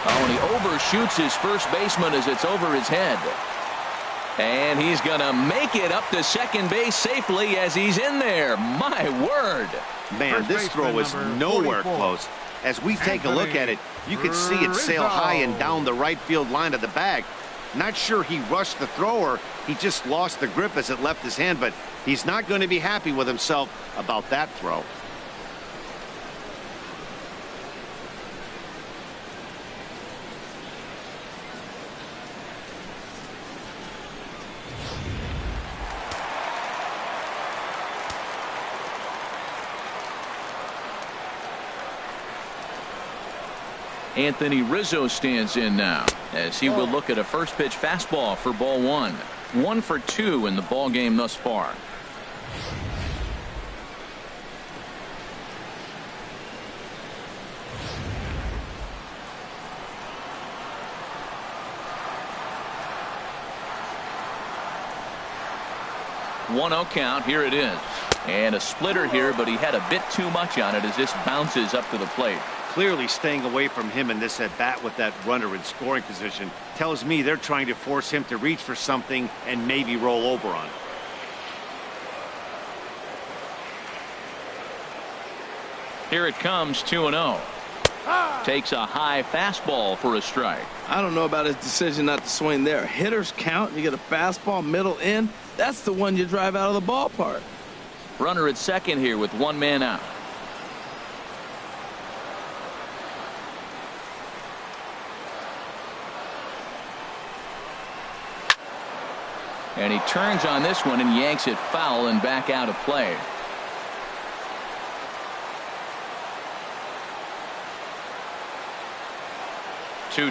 Oh, and he overshoots his first baseman as it's over his head. And he's going to make it up to second base safely as he's in there. My word. Man, this throw is nowhere close. As we take a look at it, you can see it sail high and down the right field line of the bag. Not sure he rushed the thrower. He just lost the grip as it left his hand, but he's not going to be happy with himself about that throw. Anthony Rizzo stands in now as he will look at a first pitch fastball for ball 1. 1 for 2 in the ball game thus far. One-0 count. Here it is. And a splitter here, but he had a bit too much on it as this bounces up to the plate. Clearly staying away from him in this at bat with that runner in scoring position tells me they're trying to force him to reach for something and maybe roll over on it. Here it comes, 2-0. Takes a high fastball for a strike. I don't know about his decision not to swing there. Hitters count. You get a fastball middle in. That's the one you drive out of the ballpark. Runner at second here with one man out. And he turns on this one and yanks it foul and back out of play.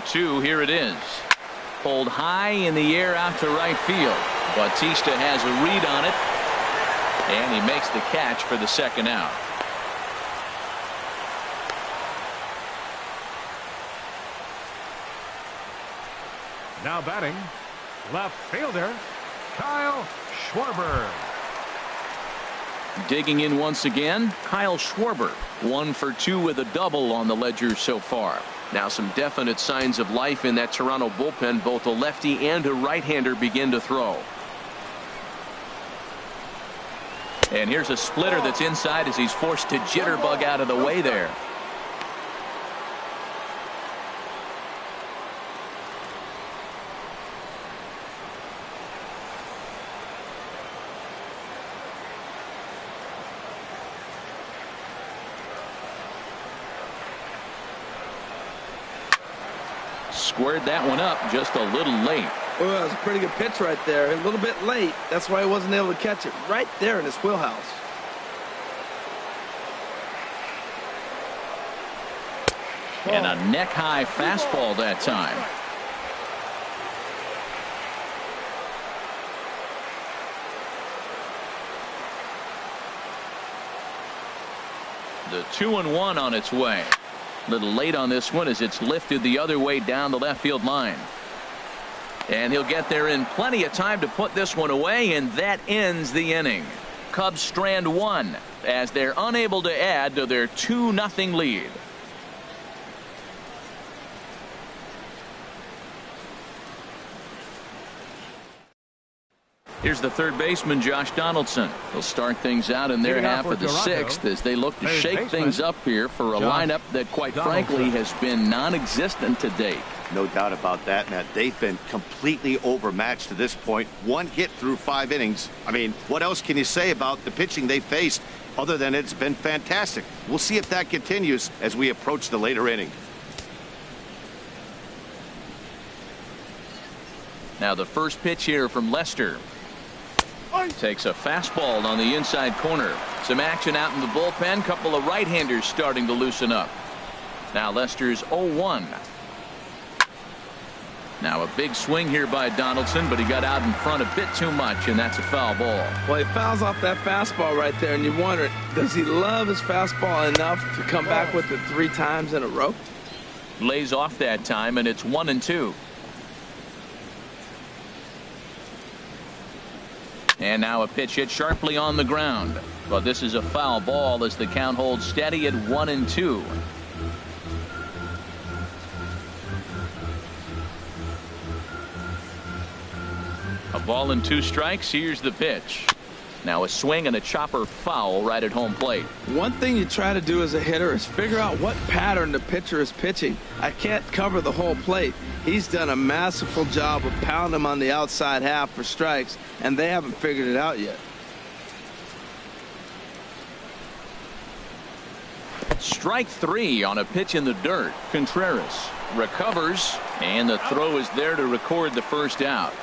Two, here it is. Pulled high in the air out to right field. Bautista has a read on it. And he makes the catch for the second out. Now batting, left fielder, Kyle Schwarber. Digging in once again, Kyle Schwarber. 1 for 2 with a double on the ledger so far. Now some definite signs of life in that Toronto bullpen. Both a lefty and a right-hander begin to throw. And here's a splitter that's inside as he's forced to jitterbug out of the way there. Squared that one up just a little late. Oh, that was a pretty good pitch right there. A little bit late. That's why he wasn't able to catch it right there in his wheelhouse. And a neck-high fastball that time. The 2-1 on its way. A little late on this one as it's lifted the other way down the left field line. And he'll get there in plenty of time to put this one away, and that ends the inning. Cubs strand one as they're unable to add to their 2-0 lead. Here's the third baseman, Josh Donaldson. He'll start things out in their half of the sixth as they look to shake things up here for a lineup that, quite frankly, has been non-existent to date. No doubt about that, Matt. They've been completely overmatched to this point. 1 hit through 5 innings. I mean, what else can you say about the pitching they faced other than it's been fantastic? We'll see if that continues as we approach the later inning. Now the first pitch here from Lester. Takes a fastball on the inside corner. Some action out in the bullpen. Couple of right-handers starting to loosen up. Now Lester's 0-1. Now a big swing here by Donaldson, but he got out in front a bit too much, and that's a foul ball. Well, he fouls off that fastball right there, and you wonder, does he love his fastball enough to come back with it 3 times in a row? Lays off that time, and it's 1-2. And now a pitch hit sharply on the ground. But this is a foul ball as the count holds steady at 1-2. A ball and 2 strikes. Here's the pitch. Now a swing and a chopper foul right at home plate. One thing you try to do as a hitter is figure out what pattern the pitcher is pitching. I can't cover the whole plate. He's done a masterful job of pounding him on the outside half for strikes, and they haven't figured it out yet. Strike 3 on a pitch in the dirt. Contreras recovers, and the throw is there to record the first out.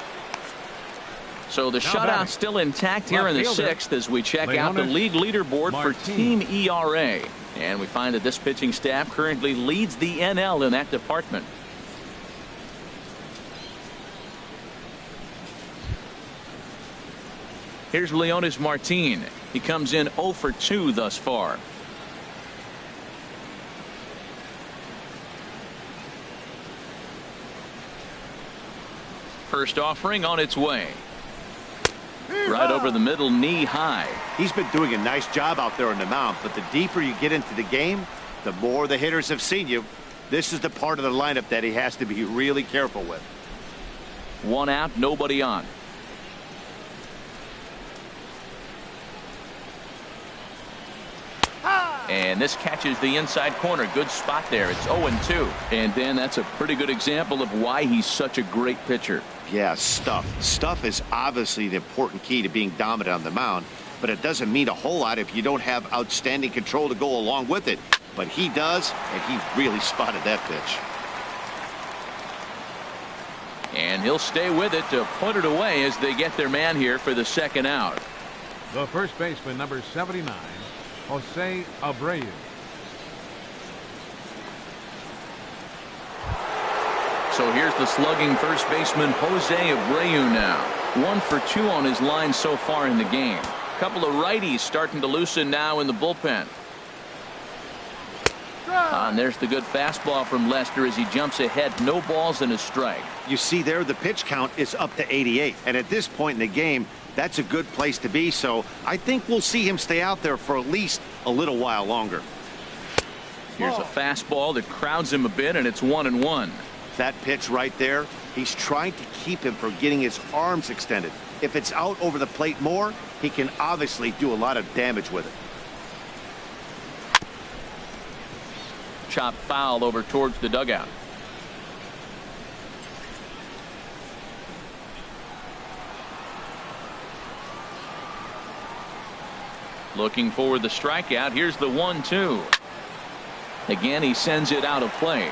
So the shutout still intact here in the 6th as we check out the league leaderboard for team ERA. And we find that this pitching staff currently leads the NL in that department. Here's Leonis Martin. He comes in 0 for 2 thus far. First offering on its way. Right over the middle, knee high. He's been doing a nice job out there on the mound, but the deeper you get into the game, the more the hitters have seen you. This is the part of the lineup that he has to be really careful with. 1 out, nobody on. And this catches the inside corner. Good spot there. It's 0-2. And Dan, that's a pretty good example of why he's such a great pitcher. Yeah, stuff. Stuff is obviously the important key to being dominant on the mound, but it doesn't mean a whole lot if you don't have outstanding control to go along with it. But he does, and he really spotted that pitch. And he'll stay with it to put it away as they get their man here for the second out. The first baseman, number 79, Jose Abreu. So here's the slugging first baseman Jose Abreu now. 1 for 2 on his line so far in the game. A couple of righties starting to loosen now in the bullpen. And there's the good fastball from Lester as he jumps ahead. No balls and a strike. You see there, the pitch count is up to 88. And at this point in the game, that's a good place to be. So I think we'll see him stay out there for at least a little while longer. Here's a fastball that crowds him a bit, and it's 1-1. That pitch right there, he's trying to keep him from getting his arms extended. If it's out over the plate more, he can obviously do a lot of damage with it. Chop foul over towards the dugout. Looking for the strikeout. Here's the 1-2. Again, he sends it out of play.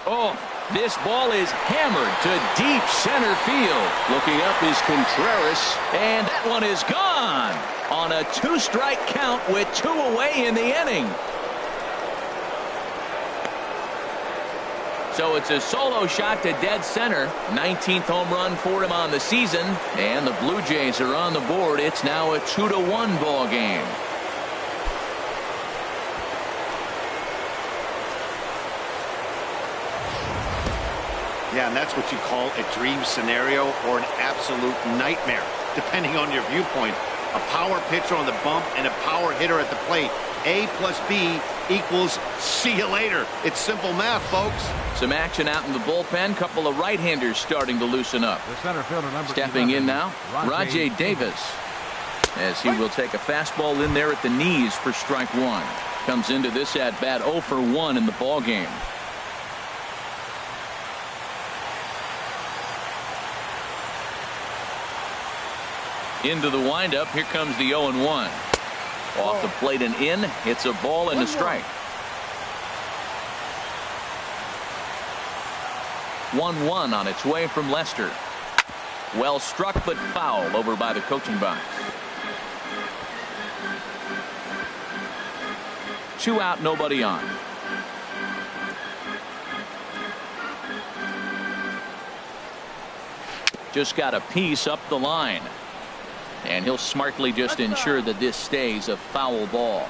Oh, this ball is hammered to deep center field. Looking up is Contreras, and that one is gone on a 2-strike count with 2 away in the inning. So it's a solo shot to dead center. 19th home run for him on the season, and the Blue Jays are on the board. It's now a 2-1 ball game. Yeah, and that's what you call a dream scenario or an absolute nightmare, depending on your viewpoint. A power pitcher on the bump and a power hitter at the plate. A plus B equals see you later. It's simple math, folks. Some action out in the bullpen. Couple of right-handers starting to loosen up. The center fielder, number Stepping 11, in now, Rajay Davis, as he will take a fastball in there at the knees for strike 1. Comes into this at bat 0 for 1 in the ball game. Into the windup. Here comes the 0-1. Off the plate and in. It's a ball and a strike. 1-1 on its way from Lester. Well struck, but foul over by the coaching box. 2 out, nobody on. Just got a piece up the line. And he'll smartly just ensure that this stays a foul ball.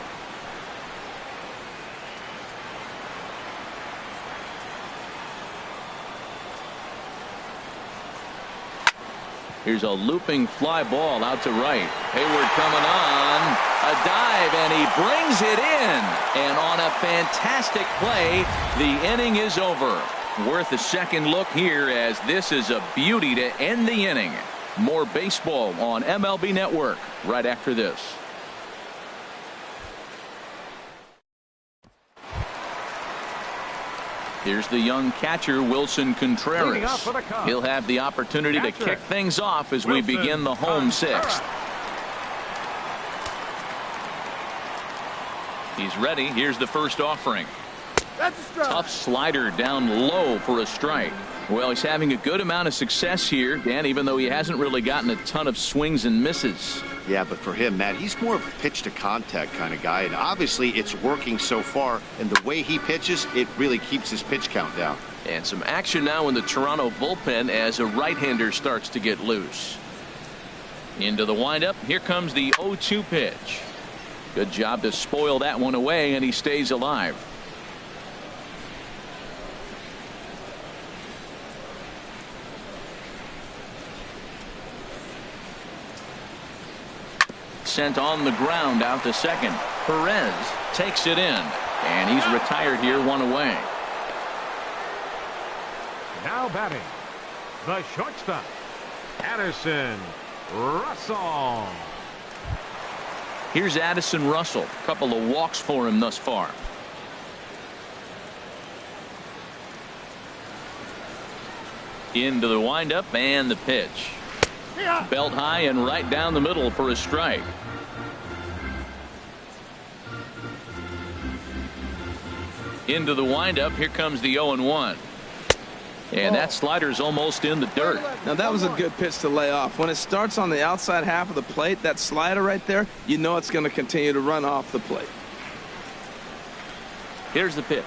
Here's a looping fly ball out to right. Hayward coming on. A dive, and he brings it in. And on a fantastic play, the inning is over. Worth a second look here, as this is a beauty to end the inning. More baseball on MLB Network right after this. Here's the young catcher, Wilson Contreras. He'll have the opportunity to kick things off as we begin the home 6th. He's ready. Here's the first offering. Tough slider down low for a strike. Well, he's having a good amount of success here, Dan, even though he hasn't really gotten a ton of swings and misses. Yeah, but for him, Matt, he's more of a pitch to contact kind of guy, and obviously it's working so far, and the way he pitches, it really keeps his pitch count down. And some action now in the Toronto bullpen as a right-hander starts to get loose. Into the windup. Here comes the 0-2 pitch. Good job to spoil that one away, and he stays alive. Sent on the ground out to second. Perez takes it in, and he's retired here, 1 away. Now batting, the shortstop, Addison Russell. Here's Addison Russell. A couple of walks for him thus far. Into the windup and the pitch. Belt high and right down the middle for a strike. Into the windup. Here comes the 0-1. And that slider's almost in the dirt. Now that was a good pitch to lay off. When it starts on the outside half of the plate, that slider right there, you know it's going to continue to run off the plate. Here's the pitch.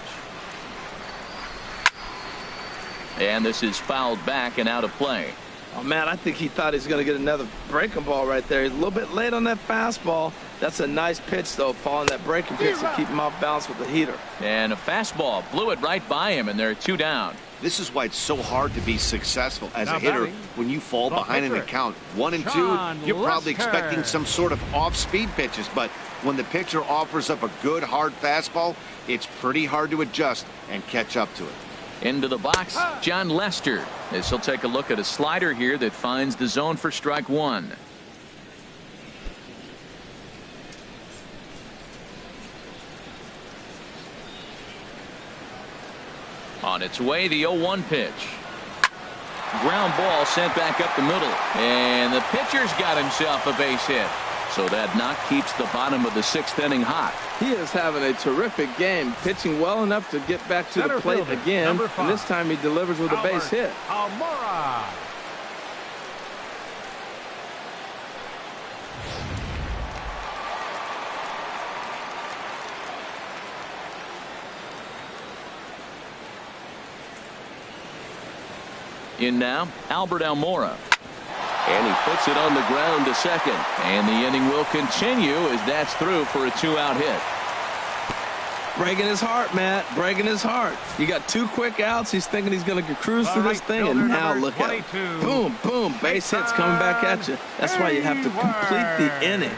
And this is fouled back and out of play. Oh, man, I think he thought he was going to get another breaking ball right there. He's a little bit late on that fastball. That's a nice pitch, though, following that breaking pitch to keep him off balance with the heater. And a fastball blew it right by him, and there are 2 down. This is why it's so hard to be successful as a hitter when you fall behind in the count 1-2. You're probably expecting some sort of off-speed pitches, but when the pitcher offers up a good hard fastball, it's pretty hard to adjust and catch up to it. Into the box, John Lester, as he'll take a look at a slider here that finds the zone for strike 1. On its way, the 0-1 pitch. Ground ball sent back up the middle, and the pitcher's got himself a base hit. So that knock keeps the bottom of the 6th inning hot. He is having a terrific game, pitching well enough to get back to the plate again, and this time he delivers with a base hit. Almora. In now, Albert Almora. And he puts it on the ground to second. And the inning will continue as that's through for a 2-out hit. Breaking his heart, Matt. Breaking his heart. You got 2 quick outs. He's thinking he's going to cruise through this thing, and now look at it. Boom, boom. Base hits coming back at you. That's why you have to complete the inning.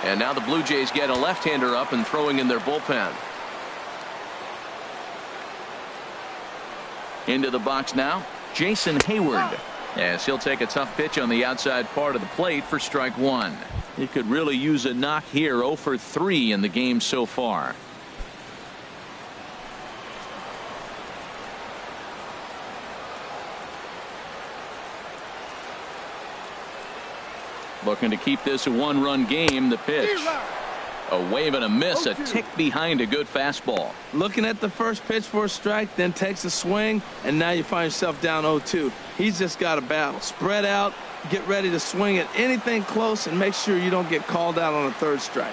And now the Blue Jays get a left-hander up and throwing in their bullpen. Into the box now, Jason Hayward, as he'll take a tough pitch on the outside part of the plate for strike 1. He could really use a knock here. 0 for 3 in the game so far. Looking to keep this a 1-run game. The pitch. A wave and a miss, a tick behind a good fastball. Looking at the first pitch for a strike, then takes a swing, and now you find yourself down 0-2. He's just got a battle. Spread out, get ready to swing at anything close, and make sure you don't get called out on a 3rd strike.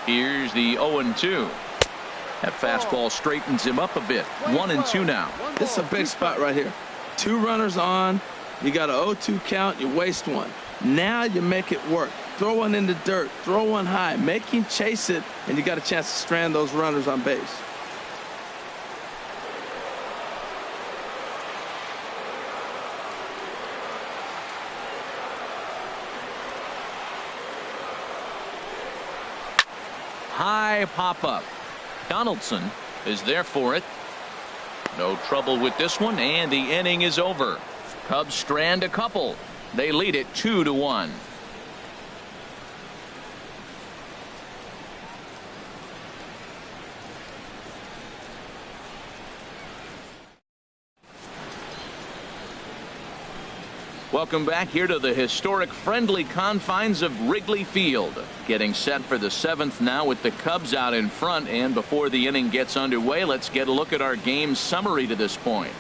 Here's the 0-2. That fastball straightens him up a bit. 1-2 now. This is a big spot right here. 2 runners on. You got a 0-2 count. You waste 1. Now you make it work. Throw one in the dirt. Throw one high. Make him chase it, and you got a chance to strand those runners on base. High pop-up. Donaldson is there for it. No trouble with this one, and the inning is over. Cubs strand a couple. They lead it 2-1. Welcome back here to the historic friendly confines of Wrigley Field. Getting set for the 7th now with the Cubs out in front. And before the inning gets underway, let's get a look at our game summary to this point.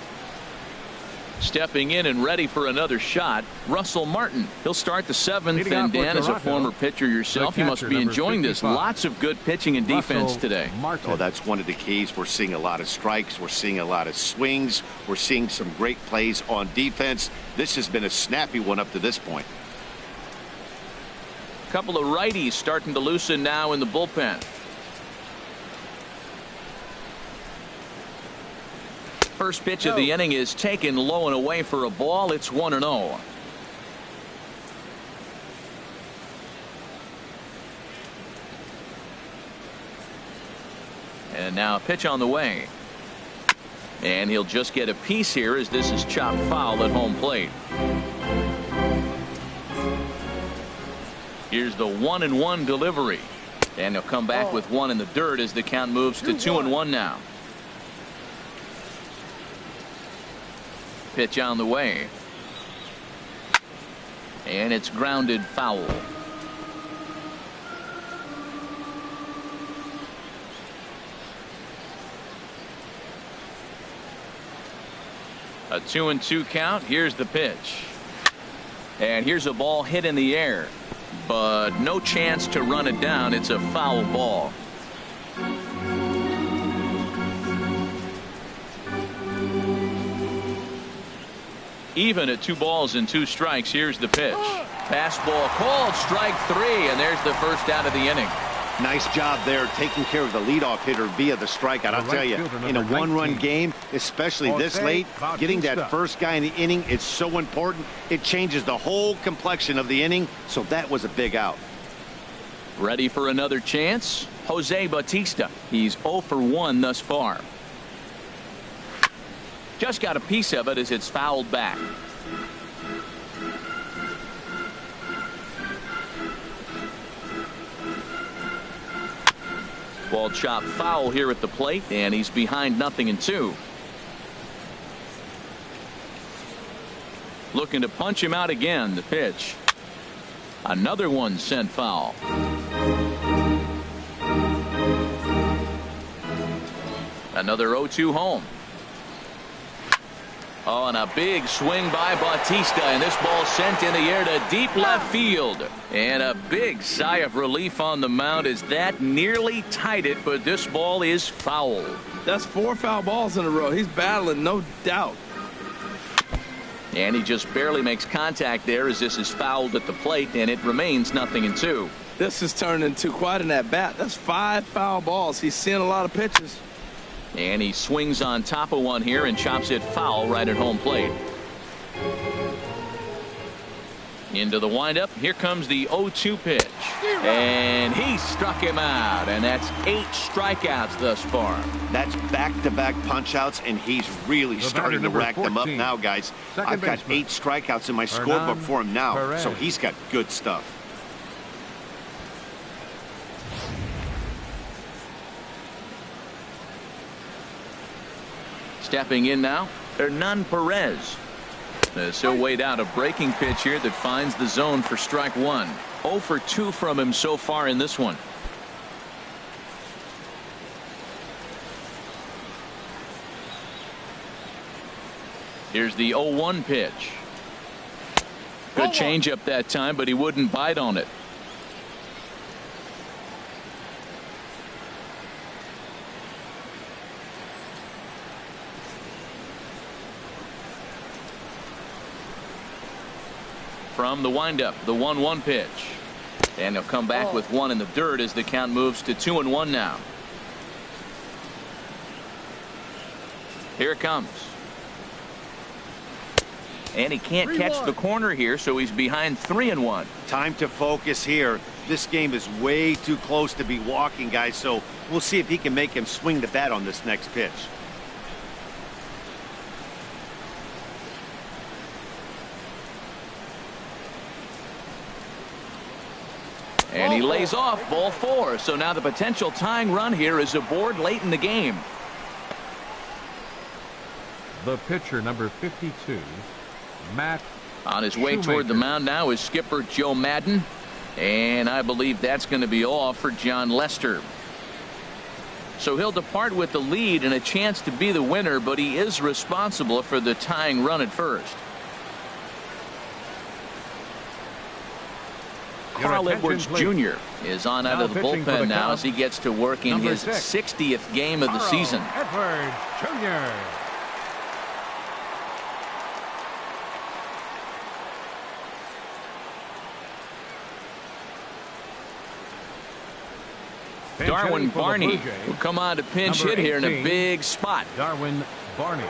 Stepping in and ready for another shot, Russell Martin. He'll start the 7th, and Dan, as a former pitcher yourself, you must be enjoying this. Lots of good pitching and defense today. Oh, that's one of the keys. We're seeing a lot of strikes. We're seeing a lot of swings. We're seeing some great plays on defense. This has been a snappy one up to this point. A couple of righties starting to loosen now in the bullpen. First pitch of the inning is taken low and away for a ball. It's 1-0. And now a pitch on the way. And he'll just get a piece here as this is chopped foul at home plate. Here's the 1-1 delivery. And he'll come back with one in the dirt as the count moves to 2-1 now. Pitch on the way. And it's grounded foul. A 2-2 count. Here's the pitch. And here's a ball hit in the air, but no chance to run it down. It's a foul ball. Even at 2 balls and 2 strikes. Here's the pitch. Fastball called, strike 3, and there's the first out of the inning. Nice job there taking care of the leadoff hitter via the strikeout. I'll tell you, in a 1-run game, especially this late, getting that first guy in the inning is so important. It changes the whole complexion of the inning, so that was a big out. Ready for another chance? Jose Bautista. He's 0 for 1 thus far. Just got a piece of it as it's fouled back. Ball chopped foul here at the plate, and he's behind 0-2. Looking to punch him out again. The pitch. Another one sent foul. Another 0-2 home. Oh, and a big swing by Bautista, and this ball sent in the air to deep left field. And a big sigh of relief on the mound as that nearly tied it, but this ball is foul. That's 4 foul balls in a row. He's battling, no doubt. And he just barely makes contact there as this is fouled at the plate, and it remains 0-2. This has turned into quite an at-bat. That's 5 foul balls. He's seeing a lot of pitches. And he swings on top of one here and chops it foul right at home plate. Into the windup. Here comes the 0-2 pitch. And he struck him out. And that's 8 strikeouts thus far. That's back-to-back punch-outs, and he's really starting to rack them up now, guys. I've got 8 strikeouts in my scorebook for him now, so he's got good stuff. Stepping in now, Hernan Perez. So weighed out a breaking pitch here that finds the zone for strike 1. 0 for 2 from him so far in this one. Here's the 0-1 pitch. Good changeup that time, but he wouldn't bite on it. From the windup, the 1-1 pitch. And he'll come back with one in the dirt as the count moves to 2-1 now. Here it comes. And he can't catch the corner here, so he's behind 3-1. Time to focus here. This game is way too close to be walking, guys, so we'll see if he can make him swing the bat on this next pitch. And he lays off ball 4. So now the potential tying run here is aboard late in the game. The pitcher, number 52, Matt. On his way toward the mound now is skipper Joe Madden. And I believe that's going to be all for John Lester. So he'll depart with the lead and a chance to be the winner, but he is responsible for the tying run at first. Carl Edwards Jr. is on out of the bullpen now as he gets to work in his 60th game of the season. Edwards Jr. Darwin Barney will come on to pinch hit here in a big spot. Darwin Barney.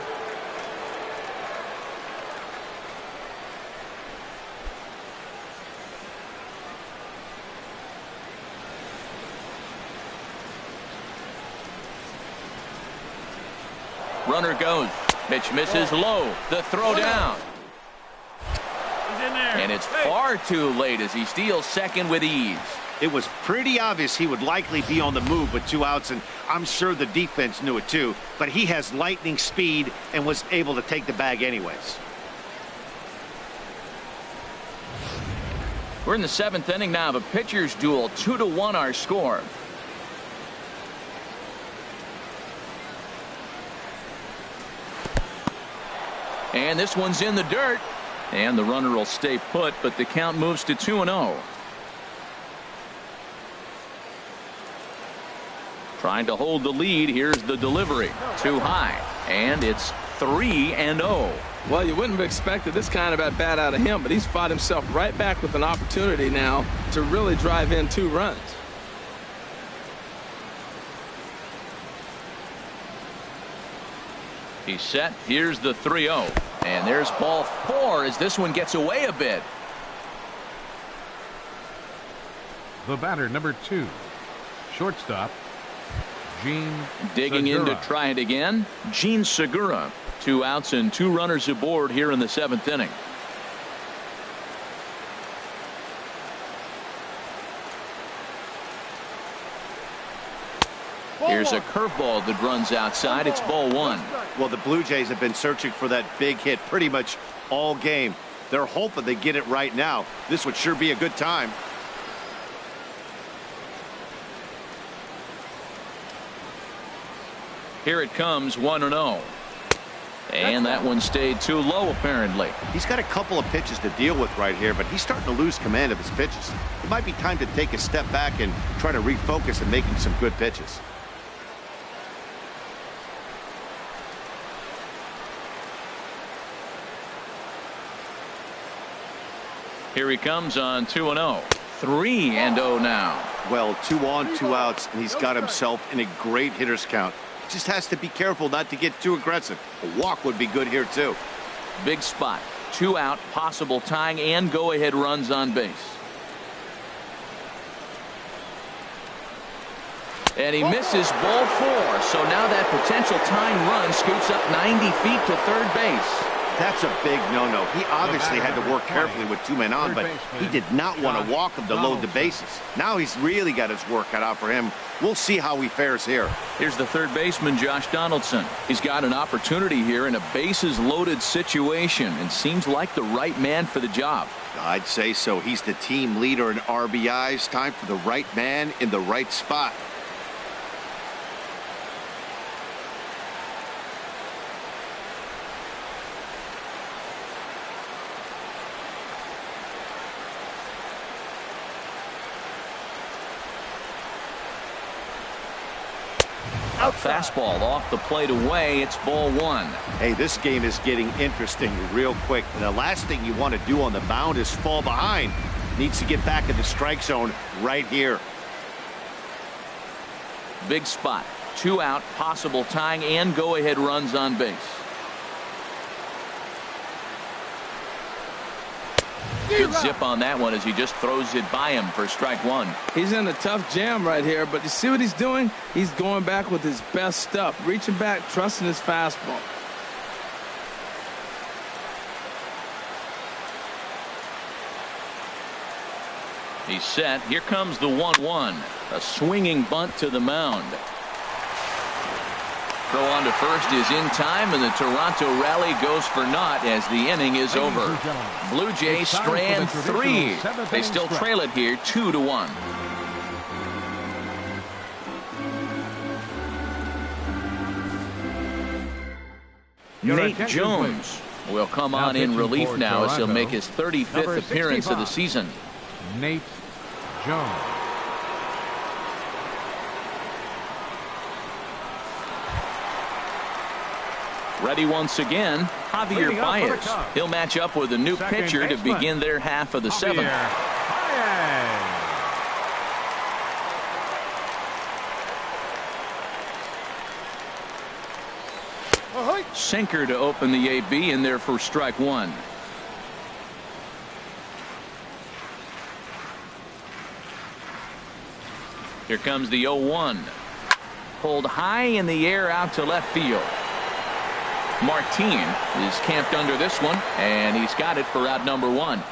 Runner goes. Pitch misses low. The throw down. And it's far too late as he steals second with ease. It was pretty obvious he would likely be on the move with 2 outs, and I'm sure the defense knew it too. But he has lightning speed and was able to take the bag anyways. We're in the 7th inning now of a pitcher's duel. 2-1 our score. And this one's in the dirt. And the runner will stay put, but the count moves to 2-0. Trying to hold the lead. Here's the delivery. Too high. And it's 3-0. Well, you wouldn't have expected this kind of at bat out of him, but he's fought himself right back with an opportunity now to really drive in 2 runs. He's set. Here's the 3-0. And there's ball 4 as this one gets away a bit. The batter, number 2, shortstop, Gene Digging in to try it again, Gene Segura. 2 outs and 2 runners aboard here in the 7th inning. Here's a curveball that runs outside. It's ball 1. Well, the Blue Jays have been searching for that big hit pretty much all game. They're hoping they get it right now. This would sure be a good time. Here it comes, 1-0. And that one stayed too low, apparently. He's got a couple of pitches to deal with right here, but he's starting to lose command of his pitches. It might be time to take a step back and try to refocus and making some good pitches. Here he comes on 2-0. 3-0 now. Well, 2 on, 2 outs, and he's got himself in a great hitter's count. Just has to be careful not to get too aggressive. A walk would be good here too. Big spot. 2 out, possible tying and go-ahead runs on base. And he misses ball 4. So now that potential tying run scoots up 90 feet to third base. That's a big no-no. He obviously had to work carefully with 2 men on, but he did not want to walk him to load the bases. Now he's really got his work cut out for him. We'll see how he fares here. Here's the third baseman, Josh Donaldson. He's got an opportunity here in a bases-loaded situation and seems like the right man for the job. I'd say so. He's the team leader in RBIs. Time for the right man in the right spot. Fastball off the plate away. It's ball 1. Hey, this game is getting interesting real quick. And the last thing you want to do on the mound is fall behind. Needs to get back in the strike zone right here. Big spot. 2 out, possible tying and go-ahead runs on base. Good zip on that one as he just throws it by him for strike 1. He's in a tough jam right here, but you see what he's doing? He's going back with his best stuff, reaching back, trusting his fastball. He's set. Here comes the 1-1. A swinging bunt to the mound. Throw on to first is in time, and the Toronto rally goes for naught as the inning is over. Blue Jays strand 3. They still trail it here 2-1. Nate Jones will come on in relief now as he'll make his 35th appearance of the season. Nate Jones. Ready once again, Javier Baez. He'll match up with a new pitcher to begin their half of the 7th. Sinker to open the AB in there for strike 1. Here comes the 0-1. Pulled high in the air out to left field. Martin is camped under this one, and he's got it for out number 1.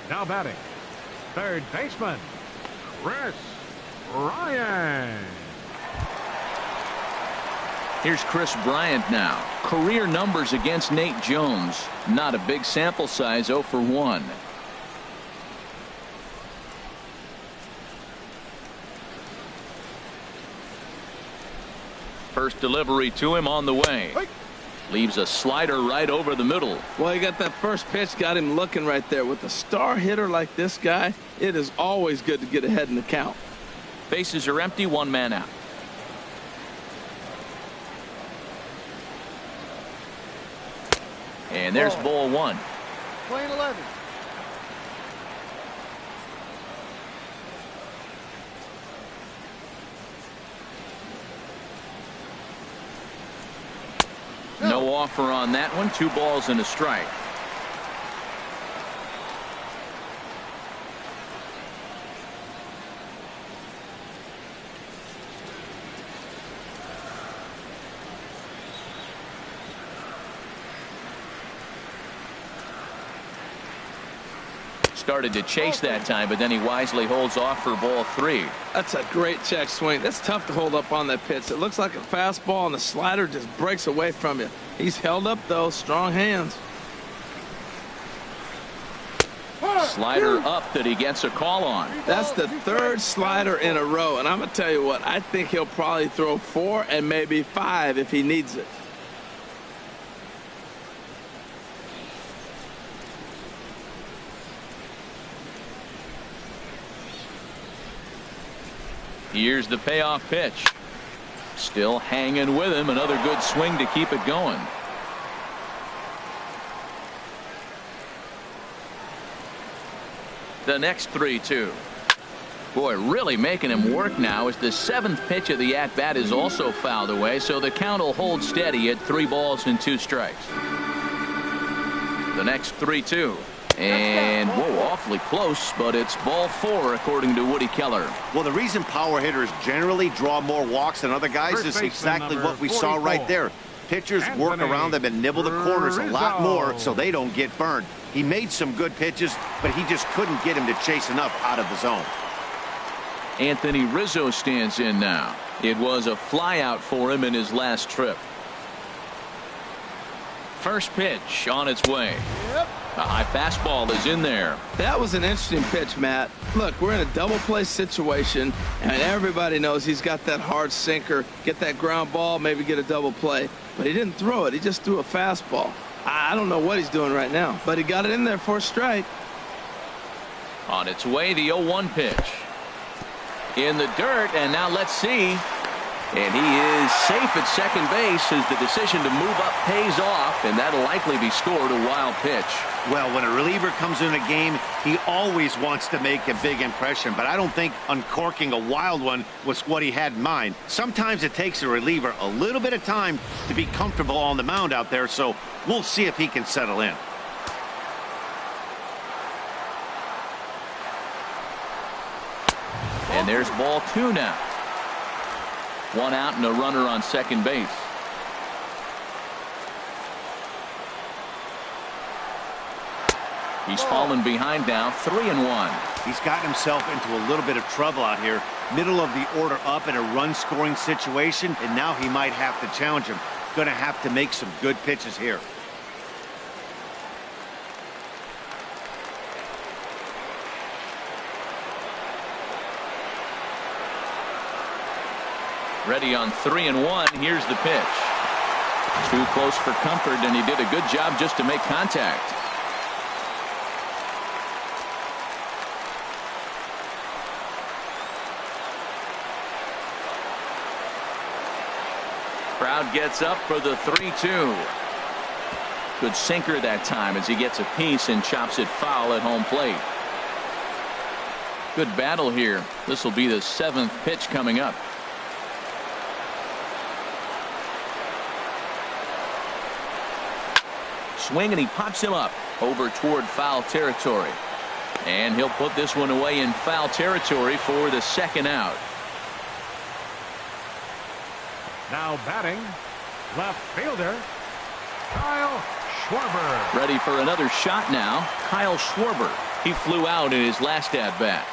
Now batting, third baseman, Chris Ryan. Here's Chris Bryant now. Career numbers against Nate Jones. Not a big sample size, 0 for 1. First delivery to him on the way. Leaves a slider right over the middle. Well, he got that first pitch, got him looking right there. With a star hitter like this guy, it is always good to get ahead in the count. Bases are empty, 1 man out. And there's ball 1. Playing 11. No offer on that one. 2 balls and a strike. Started to chase that time, but then he wisely holds off for ball 3. That's a great check swing. That's tough to hold up on that pitch. It looks like a fastball, and the slider just breaks away from you. He's held up, though. Strong hands. Slider up that he gets a call on. That's the 3rd slider in a row, and I'm going to tell you what, I think he'll probably throw 4 and maybe 5 if he needs it. Here's the payoff pitch. Still hanging with him. Another good swing to keep it going. The next 3-2. Boy, really making him work now as the 7th pitch of the at-bat is also fouled away, so the count will hold steady at 3 balls and 2 strikes. The next 3-2. And, whoa, awfully close, but it's ball 4, according to Woody Keller. Well, the reason power hitters generally draw more walks than other guys is exactly what we saw right there. Pitchers work around them and nibble the corners a lot more so they don't get burned. He made some good pitches, but he just couldn't get him to chase enough out of the zone. Anthony Rizzo stands in now. It was a flyout for him in his last trip. First pitch on its way. A high fastball is in there. That was an interesting pitch, Matt. Look, we're in a double play situation, and everybody knows he's got that hard sinker. Get that ground ball, maybe get a double play. But he didn't throw it. He just threw a fastball. I don't know what he's doing right now, but he got it in there for a strike. On its way, the 0-1 pitch. In the dirt, and now let's see. And he is safe at second base as the decision to move up pays off, and that'll likely be scored a wild pitch. Well, when a reliever comes in a game, he always wants to make a big impression, but I don't think uncorking a wild one was what he had in mind. Sometimes it takes a reliever a little bit of time to be comfortable on the mound out there, so we'll see if he can settle in. And there's ball 2 now. 1 out and a runner on second base. He's fallen behind now, 3-1. He's gotten himself into a little bit of trouble out here. Middle of the order up in a run-scoring situation, and now he might have to challenge him. Going to have to make some good pitches here. Ready on 3-1. Here's the pitch. Too close for comfort, and he did a good job just to make contact. Crowd gets up for the 3-2. Good sinker that time as he gets a piece and chops it foul at home plate. Good battle here. This will be the 7th pitch coming up. Swing, and he pops him up over toward foul territory. And he'll put this one away in foul territory for the 2nd out. Now batting, Left fielder, Kyle Schwarber. Ready for another shot now. Kyle Schwarber. He flew out in his last at-bat.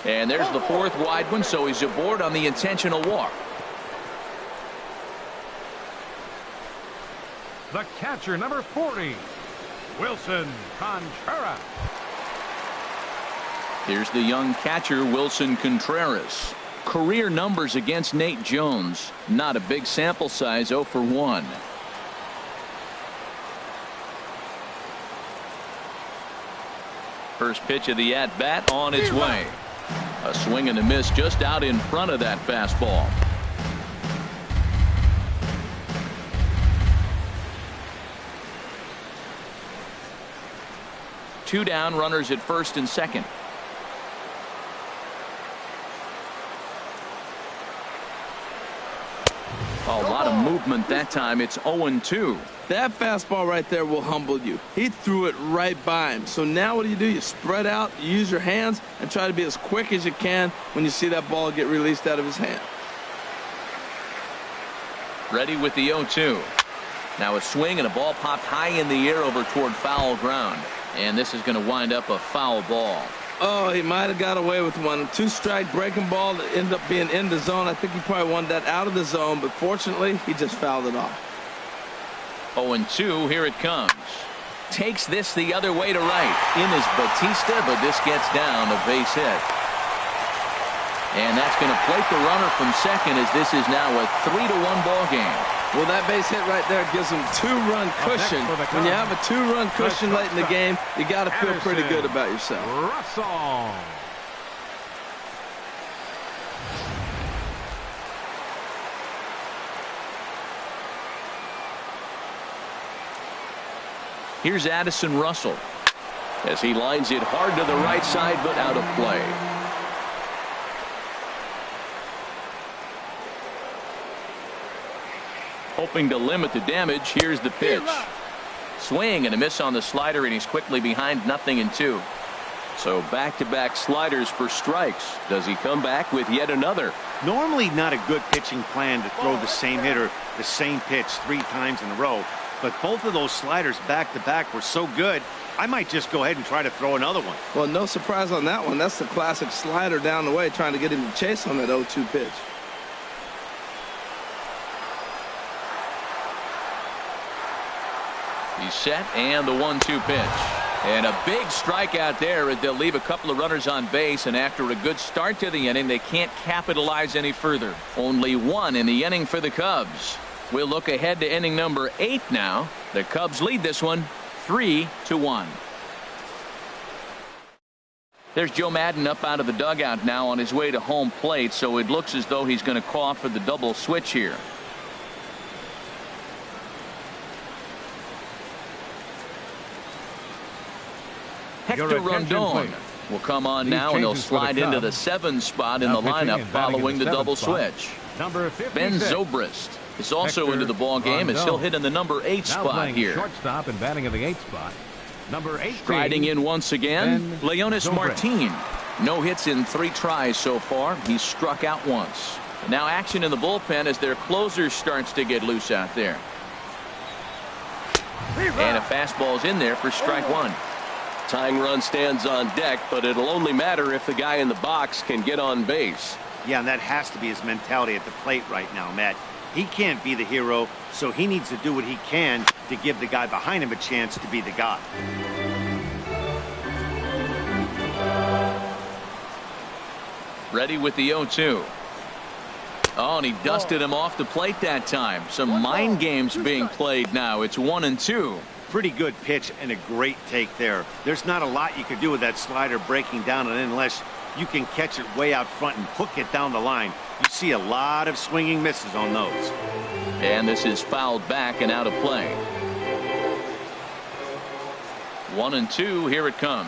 And there's the fourth wide one, so he's aboard on the intentional walk. The catcher, number 40, Wilson Contreras. Here's the young catcher, Wilson Contreras. Career numbers against Nate Jones. Not a big sample size, 0 for 1. First pitch of the at-bat on its way. A swing and a miss just out in front of that fastball. Two down, runners at first and second. A lot of movement that time. It's 0-2. That fastball right there will humble you. He threw it right by him. So now what do? You spread out, you use your hands, and try to be as quick as you can when you see that ball get released out of his hand. Ready with the 0-2. Now a swing and a ball popped high in the air over toward foul ground. And this is going to wind up a foul ball. Oh, he might have got away with one. Two-strike breaking ball that ended up being in the zone. I think he probably wanted that out of the zone, but fortunately, he just fouled it off. 0-2, here it comes. Takes this the other way to right. In is Batista, but this gets down, a base hit. And that's going to plate the runner from second, as this is now a 3-1 ball game. Well, that base hit right there gives them two-run cushion. When you have a two-run cushion late in the game, you got to feel pretty good about yourself. Russell. Here's Addison Russell as he lines it hard to the right side, but out of play. Hoping to limit the damage. Here's the pitch. Swing and a miss on the slider, and he's quickly behind 0-2. So back-to-back sliders for strikes. Does he come back with yet another? Normally not a good pitching plan to throw the same hitter the same pitch 3 times in a row, but both of those sliders back-to-back were so good, I might just go ahead and try to throw another one. Well, no surprise on that one. That's the classic slider down the way, trying to get him to chase on that 0-2 pitch. He's set, and the 1-2 pitch. And a big strikeout there. They'll leave a couple of runners on base, and after a good start to the inning, they can't capitalize any further. Only 1 in the inning for the Cubs. We'll look ahead to inning number 8 now. The Cubs lead this one 3-1. There's Joe Madden up out of the dugout now on his way to home plate, so it looks as though he's going to call for the double switch here. Hector Rondon will come on now, and he'll slide into the 7 spot in the lineup following the double switch. Ben Zobrist is also into the ball game as he'll hit in the number 8 spot here. Shortstop and batting in the 8th spot. Number 8. Striding in once again, Leonis Martin. No hits in 3 tries so far. He's struck out once. Now action in the bullpen as their closer starts to get loose out there. And a fastball's in there for strike 1. Tying run stands on deck, but it'll only matter if the guy in the box can get on base. Yeah, and that has to be his mentality at the plate right now, Matt. He can't be the hero, so he needs to do what he can to give the guy behind him a chance to be the guy. Ready with the 0-2. Oh, and he dusted him off the plate that time. Some mind games being played now. It's 1-2. Pretty good pitch and a great take there. There's not a lot you could do with that slider breaking down and in unless you can catch it way out front and hook it down the line. You see a lot of swinging misses on those. And this is fouled back and out of play. 1-2. Here it comes.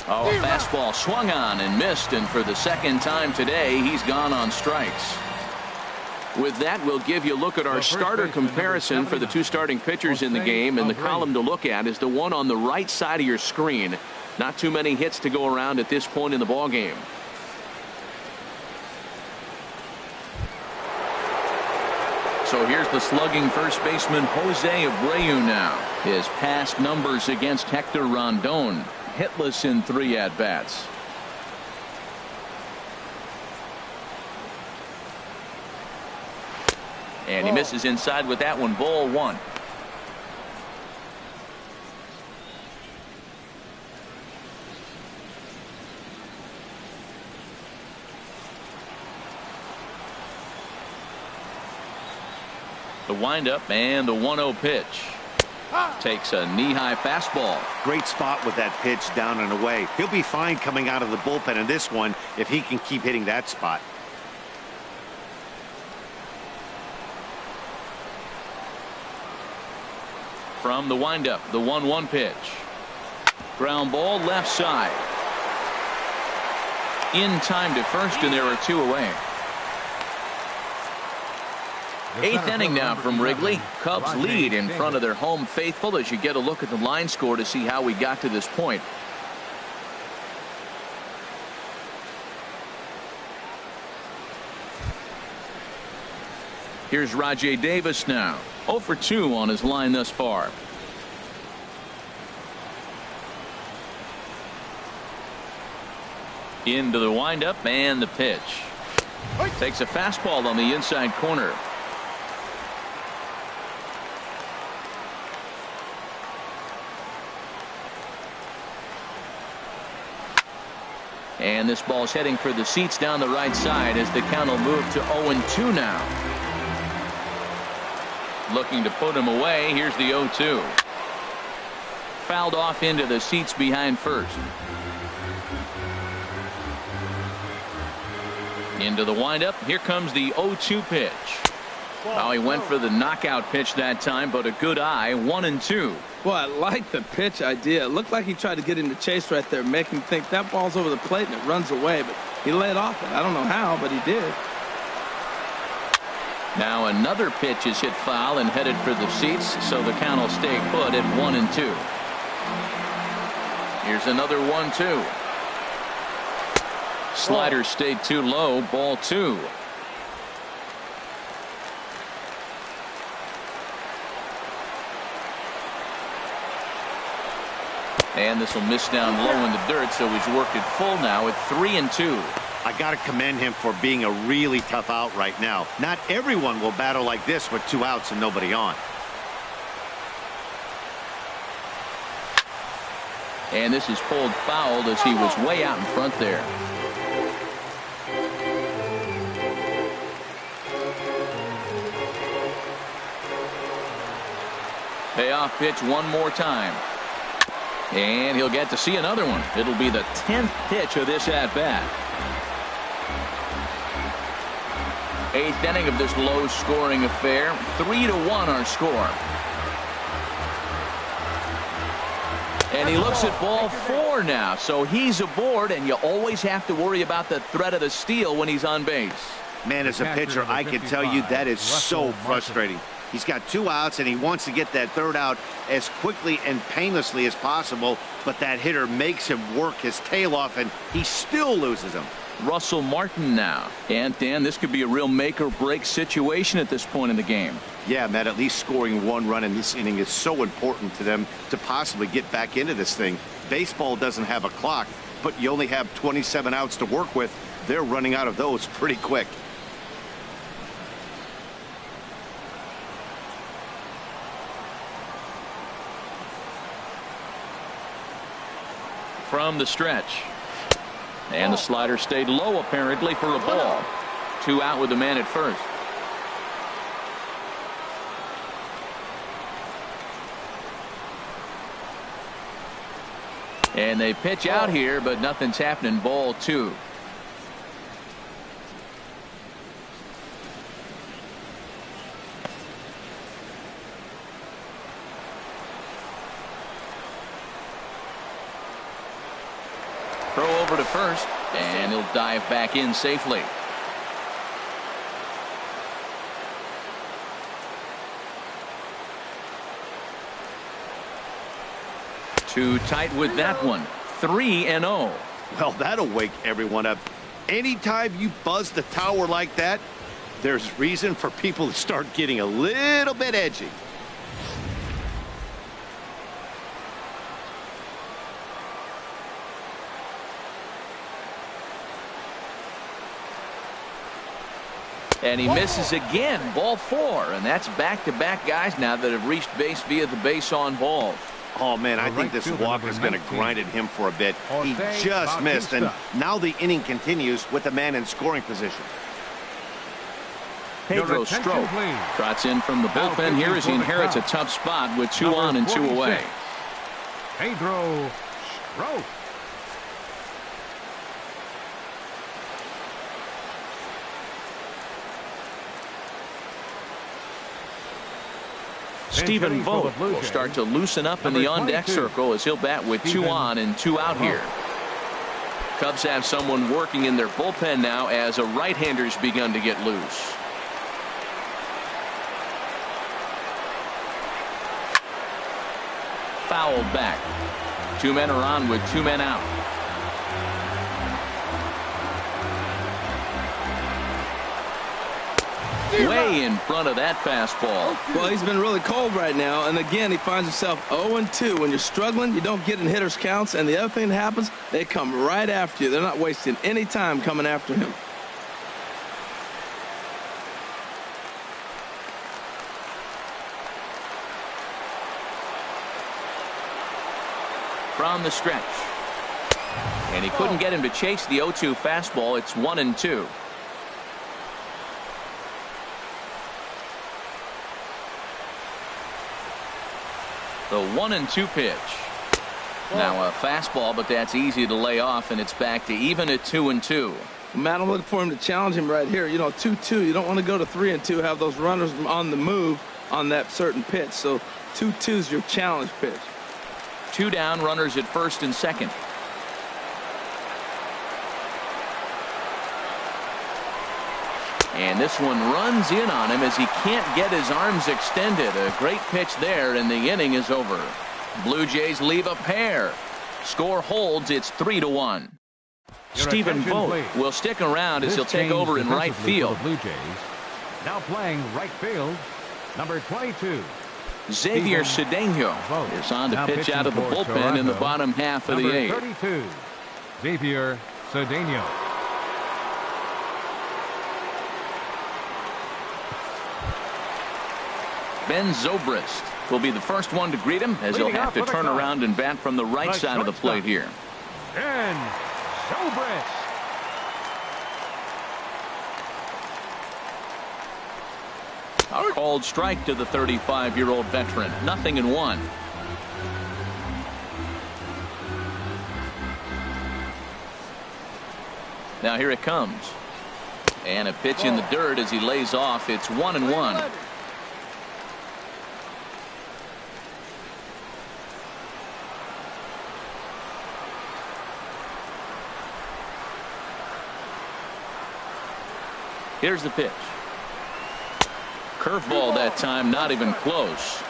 Oh, a fastball swung on and missed, and for the second time today, he's gone on strikes. With that, we'll give you a look at our starter comparison for the 2 starting pitchers in the game, and the column to look at is the one on the right side of your screen. Not too many hits to go around at this point in the ball game. So here's the slugging first baseman Jose Abreu now. His past numbers against Hector Rondon, hitless in 3 at-bats. And he misses inside with that one. Ball 1. The windup and the 1-0 pitch. Takes a knee-high fastball. Great spot with that pitch down and away. He'll be fine coming out of the bullpen in this one if he can keep hitting that spot. From the windup, the 1-1 pitch. Ground ball left side. In time to first, and there are 2 away. 8th inning now from Wrigley. Cubs lead in front of their home faithful as you get a look at the line score to see how we got to this point. Here's Rajay Davis now. 0 for 2 on his line thus far. Into the windup and the pitch. Takes a fastball on the inside corner. And this ball's heading for the seats down the right side as the count will move to 0-2 now. Looking to put him away. Here's the 0-2. Fouled off into the seats behind first. Into the windup. Here comes the 0-2 pitch. Oh, he went for the knockout pitch that time, but a good eye. 1-2. Well, I like the pitch idea. It looked like he tried to get him to chase right there, make him think that ball's over the plate and it runs away, but he laid off it. I don't know how, but he did. Now another pitch is hit foul and headed for the seats, so the count will stay put at 1-2. Here's another 1-2. Slider stayed too low. Ball 2. And this will miss down low in the dirt, so he's worked it full now at 3-2. I got to commend him for being a really tough out right now. Not everyone will battle like this with 2 outs and nobody on. And this is pulled foul as he was way out in front there. Payoff pitch one more time. And he'll get to see another one. It'll be the 10th pitch of this at-bat. 8th inning of this low-scoring affair. 3-1 our score. And he looks at ball 4 now, so he's aboard, and you always have to worry about the threat of the steal when he's on base. Man, as a pitcher, I can tell you that is so frustrating. He's got 2 outs, and he wants to get that 3rd out as quickly and painlessly as possible, but that hitter makes him work his tail off, and he still loses him. Russell Martin now. And, Dan, this could be a real make-or-break situation at this point in the game. Yeah, Matt, at least scoring 1 run in this inning is so important to them to possibly get back into this thing. Baseball doesn't have a clock, but you only have 27 outs to work with. They're running out of those pretty quick. From the stretch. And the slider stayed low apparently for a ball. 2 out with the man at first. And they pitch out here, but nothing's happening. Ball 2. Throw over to first, and he'll dive back in safely. Too tight with that one. 3-0. Well, that'll wake everyone up. Anytime you buzz the tower like that, there's reason for people to start getting a little bit edgy. And he misses again. Ball 4. And that's back-to-back guys now that have reached base via the base on balls. Oh, man, I think this Walker's going to grind at him for a bit. He just missed, and now the inning continues with a man in scoring position. Pedro Strop trots in from the bullpen here as he inherits a tough spot with 2 on and 2 away. Pedro Strop. Stephen Vogt will start to loosen up in the on-deck circle as he'll bat with 2 on and 2 out here. Cubs have someone working in their bullpen now as a right-hander's begun to get loose. Fouled back. 2 men are on with 2 men out. Way in front of that fastball. Well, he's been really cold right now, and again, he finds himself 0-2. When you're struggling, you don't get in hitters' counts, and the other thing that happens, they come right after you. They're not wasting any time coming after him. From the stretch. And he couldn't get him to chase the 0-2 fastball. It's 1-2. The 1-2 pitch. Now a fastball, but that's easy to lay off, and it's back to even at 2-2. Matt, I'm looking for him to challenge him right here. You know, 2-2. You don't want to go to 3-2, have those runners on the move on that certain pitch. So 2-2 is your challenge pitch. 2 down, runners at first and second. And this one runs in on him as he can't get his arms extended. A great pitch there, and the inning is over. Blue Jays leave a pair. Score holds. It's 3-1. Stephen Vogt will stick around as he'll take over in right field. Blue Jays now playing right field, number 22. Xavier Cedeno is on to pitch out of the bullpen in the bottom half of the 8th. 32, Xavier Cedeno. Ben Zobrist will be the first one to greet him as he'll have to turn around and bat from the right side of the plate here. Ben Zobrist. A called strike to the 35-year-old veteran. 0-1. Now here it comes. And a pitch in the dirt as he lays off. It's 1-1. Here's the pitch. Curveball that time, not even close.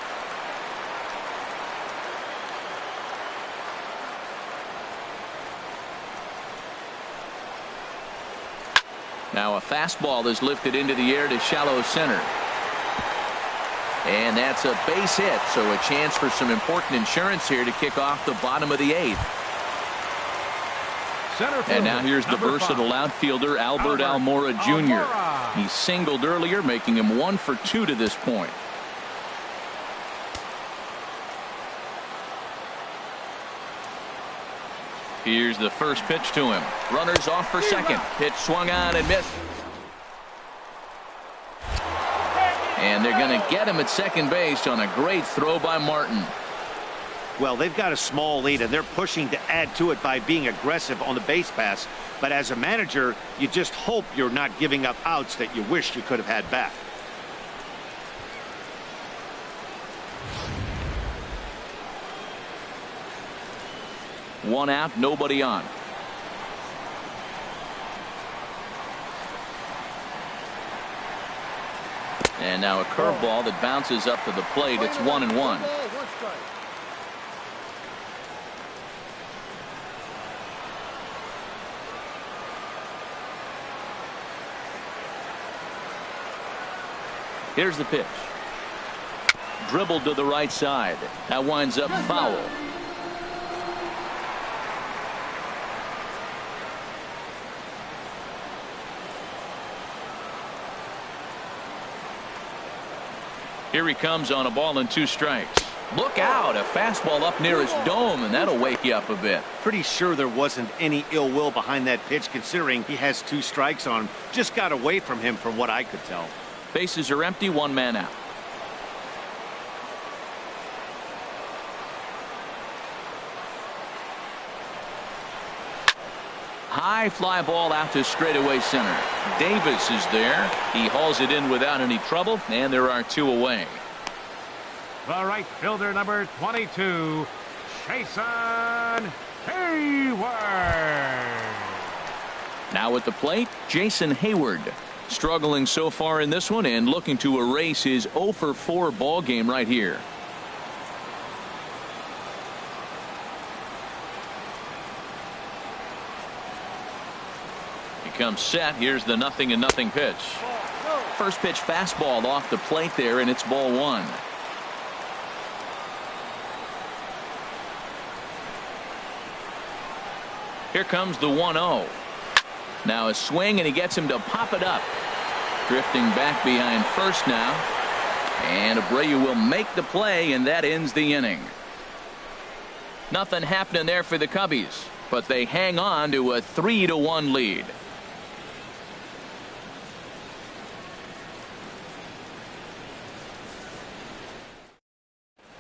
Now a fastball is lifted into the air to shallow center. And that's a base hit, so a chance for some important insurance here to kick off the bottom of the 8th. And now here's the versatile outfielder, Albert Almora Jr. He singled earlier, making him 1 for 2 to this point. Here's the first pitch to him. Runners off for second. Pitch swung on and missed. And they're going to get him at second base on a great throw by Martin. Well, they've got a small lead, and they're pushing to add to it by being aggressive on the base pass. But as a manager, you just hope you're not giving up outs that you wish you could have had back. One out, nobody on. And now a curveball that bounces up to the plate. It's 1-1. Here's the pitch. Dribbled to the right side. That winds up foul. Here he comes on a ball and 2 strikes. Look out, a fastball up near his dome, and that'll wake you up a bit. Pretty sure there wasn't any ill will behind that pitch, considering he has 2 strikes on him. Just got away from him from what I could tell. Bases are empty, 1 man out. High fly ball out to straightaway center. Davis is there. He hauls it in without any trouble, and there are 2 away. The right fielder, number 22, Jason Hayward. Now at the plate, Jason Hayward. Struggling so far in this one and looking to erase his 0 for 4 ball game right here. He comes set. Here's the 0-0 pitch. First pitch fastball off the plate there, and it's ball 1. Here comes the 1-0. Now a swing, and he gets him to pop it up. Drifting back behind first now. And Abreu will make the play, and that ends the inning. Nothing happening there for the Cubbies, but they hang on to a 3-1 lead.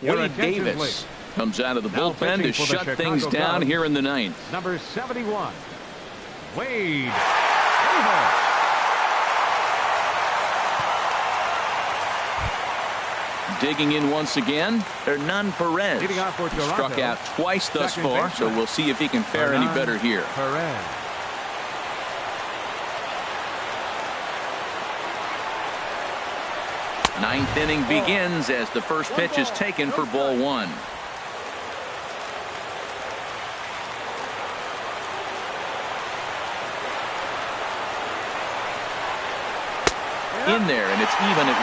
Wade Davis comes out of the bullpen to shut things down here in the 9th. Number 71, Wade Davis. Digging in once again, Hernan Perez. Leading off for Toronto, struck out twice thus second far, baseman, so we'll see if he can fare any better here. Perez. Ninth inning begins as the first pitch is taken for ball 1. In there, and it's even at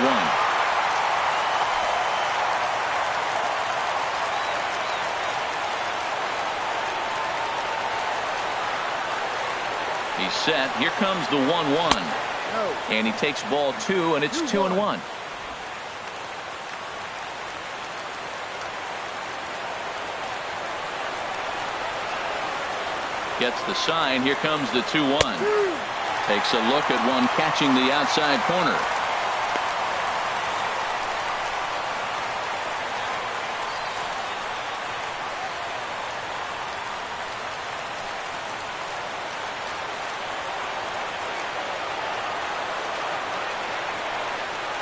1. He's set. Here comes the 1-1. And he takes ball 2, and it's 2-1. Gets the sign. Here comes the 2-1. Takes a look at one catching the outside corner.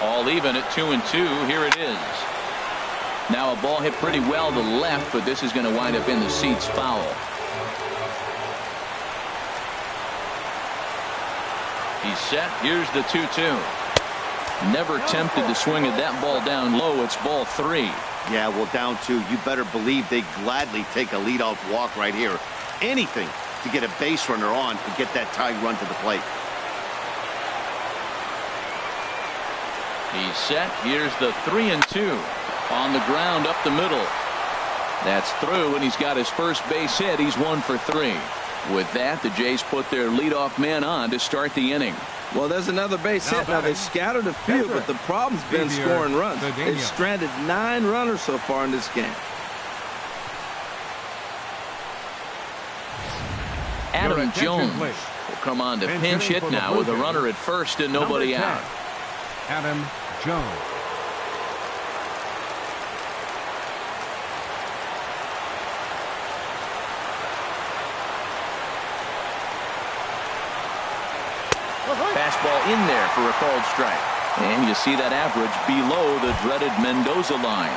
All even at 2-2. Here it is. Now a ball hit pretty well to left, but this is going to wind up in the seats foul. He's set. Here's the 2-2. Never tempted to swing at that ball down low. It's ball 3. Yeah, well, down 2. You better believe they gladly take a leadoff walk right here. Anything to get a base runner on and get that tying run to the plate. He's set. Here's the 3-2. On the ground up the middle. That's through, and he's got his first base hit. He's 1 for 3. With that, the Jays put their leadoff man on to start the inning. Well, there's another base hit. Now, they scattered the field, but the problem's been scoring runs. They've stranded 9 runners so far in this game. Adam Jones will come on to pinch hit now with a runner at first and nobody out. Adam Jones. Fastball in there for a called strike. And you see that average below the dreaded Mendoza line.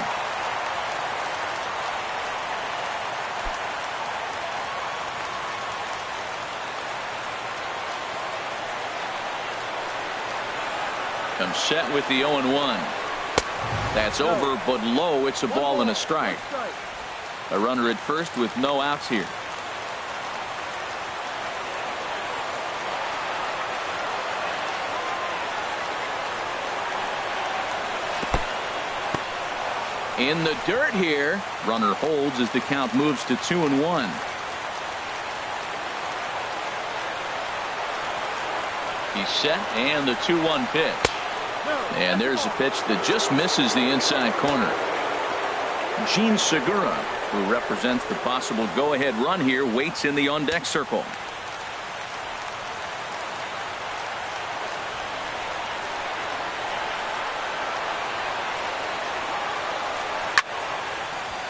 Comes set with the 0-1. That's over, but low. It's a ball and a strike. A runner at first with no outs here. In the dirt here. Runner holds as the count moves to 2-1. He's set, and the 2-1 pitch. And there's a pitch that just misses the inside corner. Gene Segura, who represents the possible go-ahead run here, waits in the on-deck circle.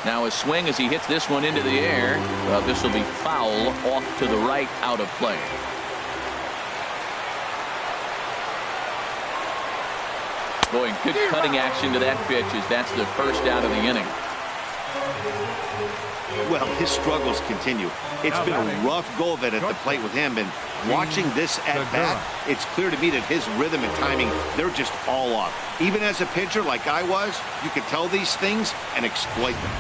Now a swing as he hits this one into the air. This will be foul off to the right, out of play. Boy, good cutting action to that pitch as that's the first out of the inning. Well, his struggles continue. It's been a rough go of it at the plate with him, and watching this at bat, it's clear to me that his rhythm and timing, they're just all off. Even as a pitcher like I was, you could tell these things and exploit them.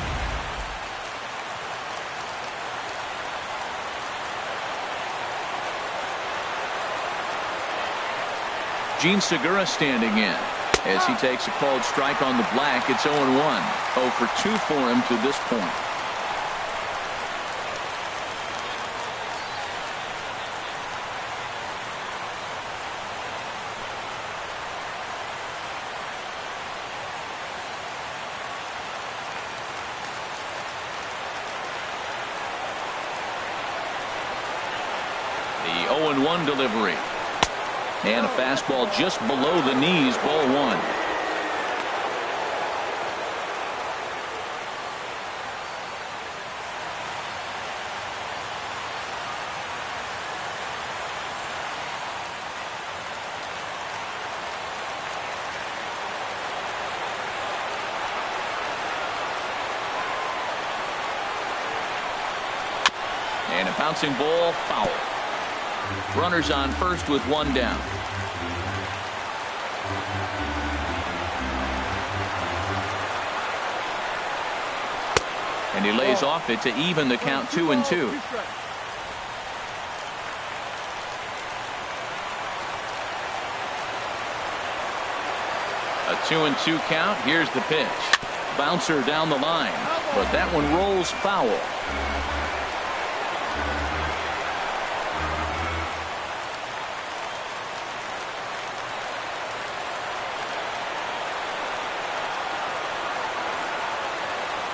Gene Segura standing in as he takes a called strike on the black. It's 0-1. 0 for 2 for him to this point. The 0-1 delivery. And a fastball just below the knees, ball 1. And a bouncing ball, foul. Runners on first with 1 down. And he lays off it to even the count 2-2. A 2-2 count. Here's the pitch. Bouncer down the line, but that one rolls foul.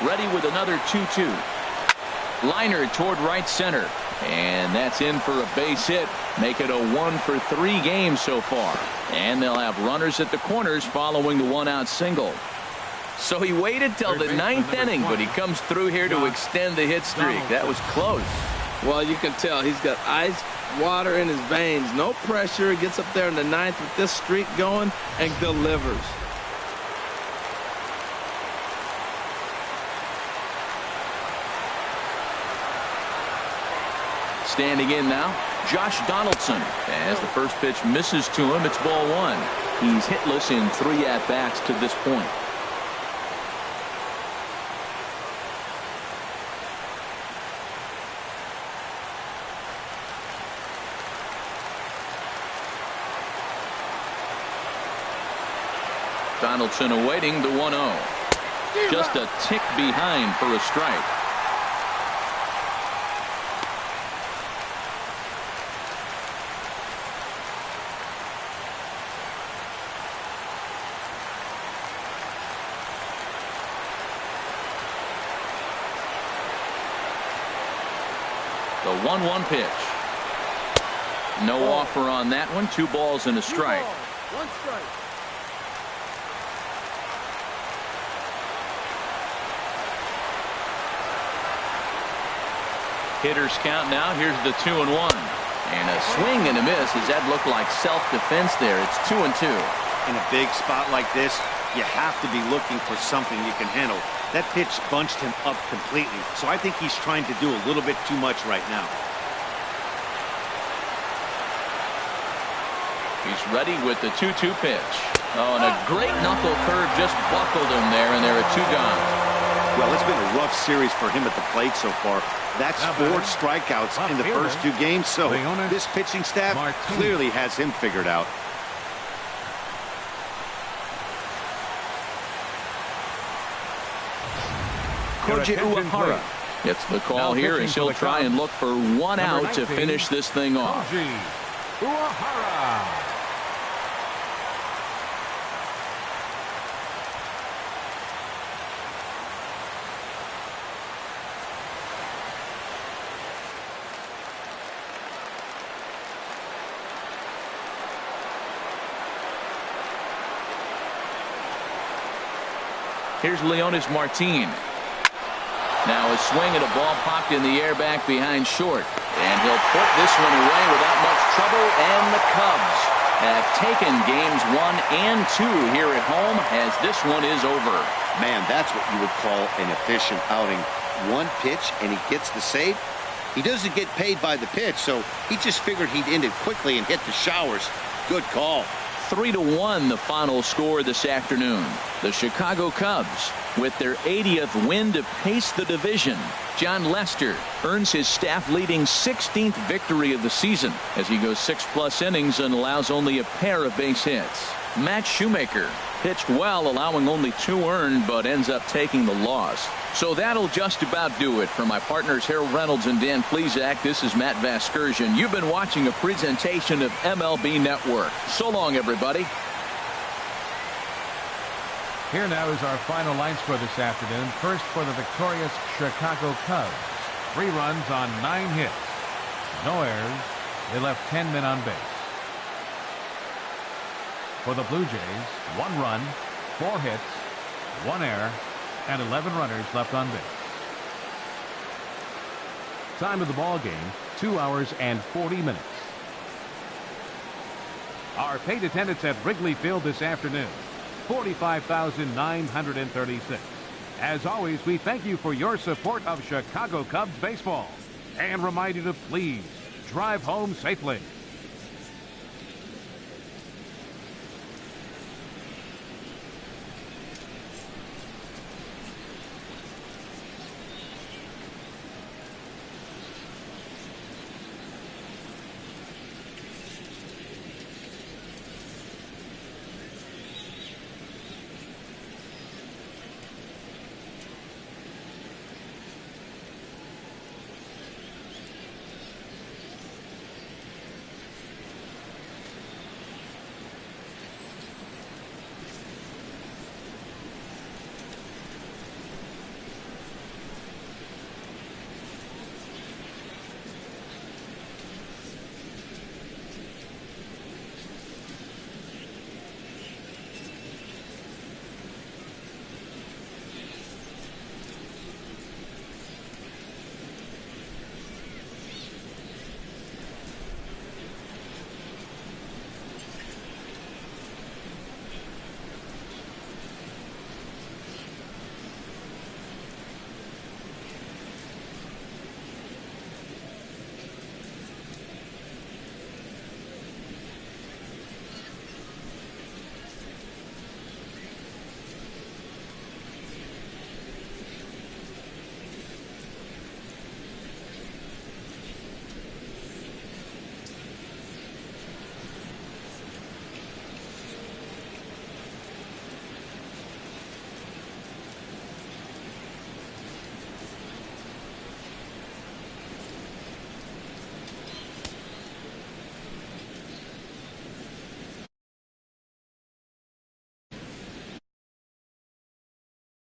Ready with another 2-2. Liner toward right center. And that's in for a base hit. Make it a 1 for 3 game so far. And they'll have runners at the corners following the 1-out single. So he waited till the 9th inning, but he comes through here to extend the hit streak. That was close. Well, you can tell he's got ice water in his veins. No pressure. Gets up there in the 9th with this streak going and delivers. Standing in now, Josh Donaldson. As the first pitch misses to him, it's ball 1. He's hitless in 3 at-bats to this point. Donaldson awaiting the 1-0. Just a tick behind for a strike. The 1-1 pitch. No offer on that one. 2 balls and a strike. 1 strike. Hitters count now. Here's the 2-1. And a swing and a miss. Does that look like self-defense there? It's 2-2. In a big spot like this, you have to be looking for something you can handle. That pitch bunched him up completely, so I think he's trying to do a little bit too much right now. He's ready with the 2-2 pitch. Oh, and a great knuckle curve just buckled him there, and there are 2 gone. Well, it's been a rough series for him at the plate so far. That's 4 strikeouts in the first 2 games, so this pitching staff clearly has him figured out. Koji attention, Uehara please. gets the call Now here pitching as for he'll the try Cubs, and look for one number out to 19, finish this thing off. Koji Uehara. Here's Leonis Martin. Now a swing and a ball popped in the air back behind short. And he'll put this one away without much trouble. And the Cubs have taken games 1 and 2 here at home as this one is over. Man, that's what you would call an efficient outing. One pitch and he gets the save. He doesn't get paid by the pitch, so he just figured he'd end it quickly and hit the showers. Good call. 3-1 the final score this afternoon. The Chicago Cubs with their 80th win to pace the division. John Lester earns his staff-leading 16th victory of the season as he goes 6+ innings and allows only a pair of base hits. Matt Shoemaker pitched well, allowing only 2 earned, but ends up taking the loss. So that'll just about do it. For my partners Harold Reynolds and Dan Plesac, this is Matt Vasgersian. You've been watching a presentation of MLB Network. So long, everybody. Here now is our final line score this afternoon. First for the victorious Chicago Cubs. 3 runs on 9 hits. No errors. They left 10 men on base. For the Blue Jays, 1 run, 4 hits, 1 error, and 11 runners left on base. Time of the ball game, 2 hours and 40 minutes. Our paid attendance at Wrigley Field this afternoon, 45,936. As always, we thank you for your support of Chicago Cubs baseball and remind you to please drive home safely.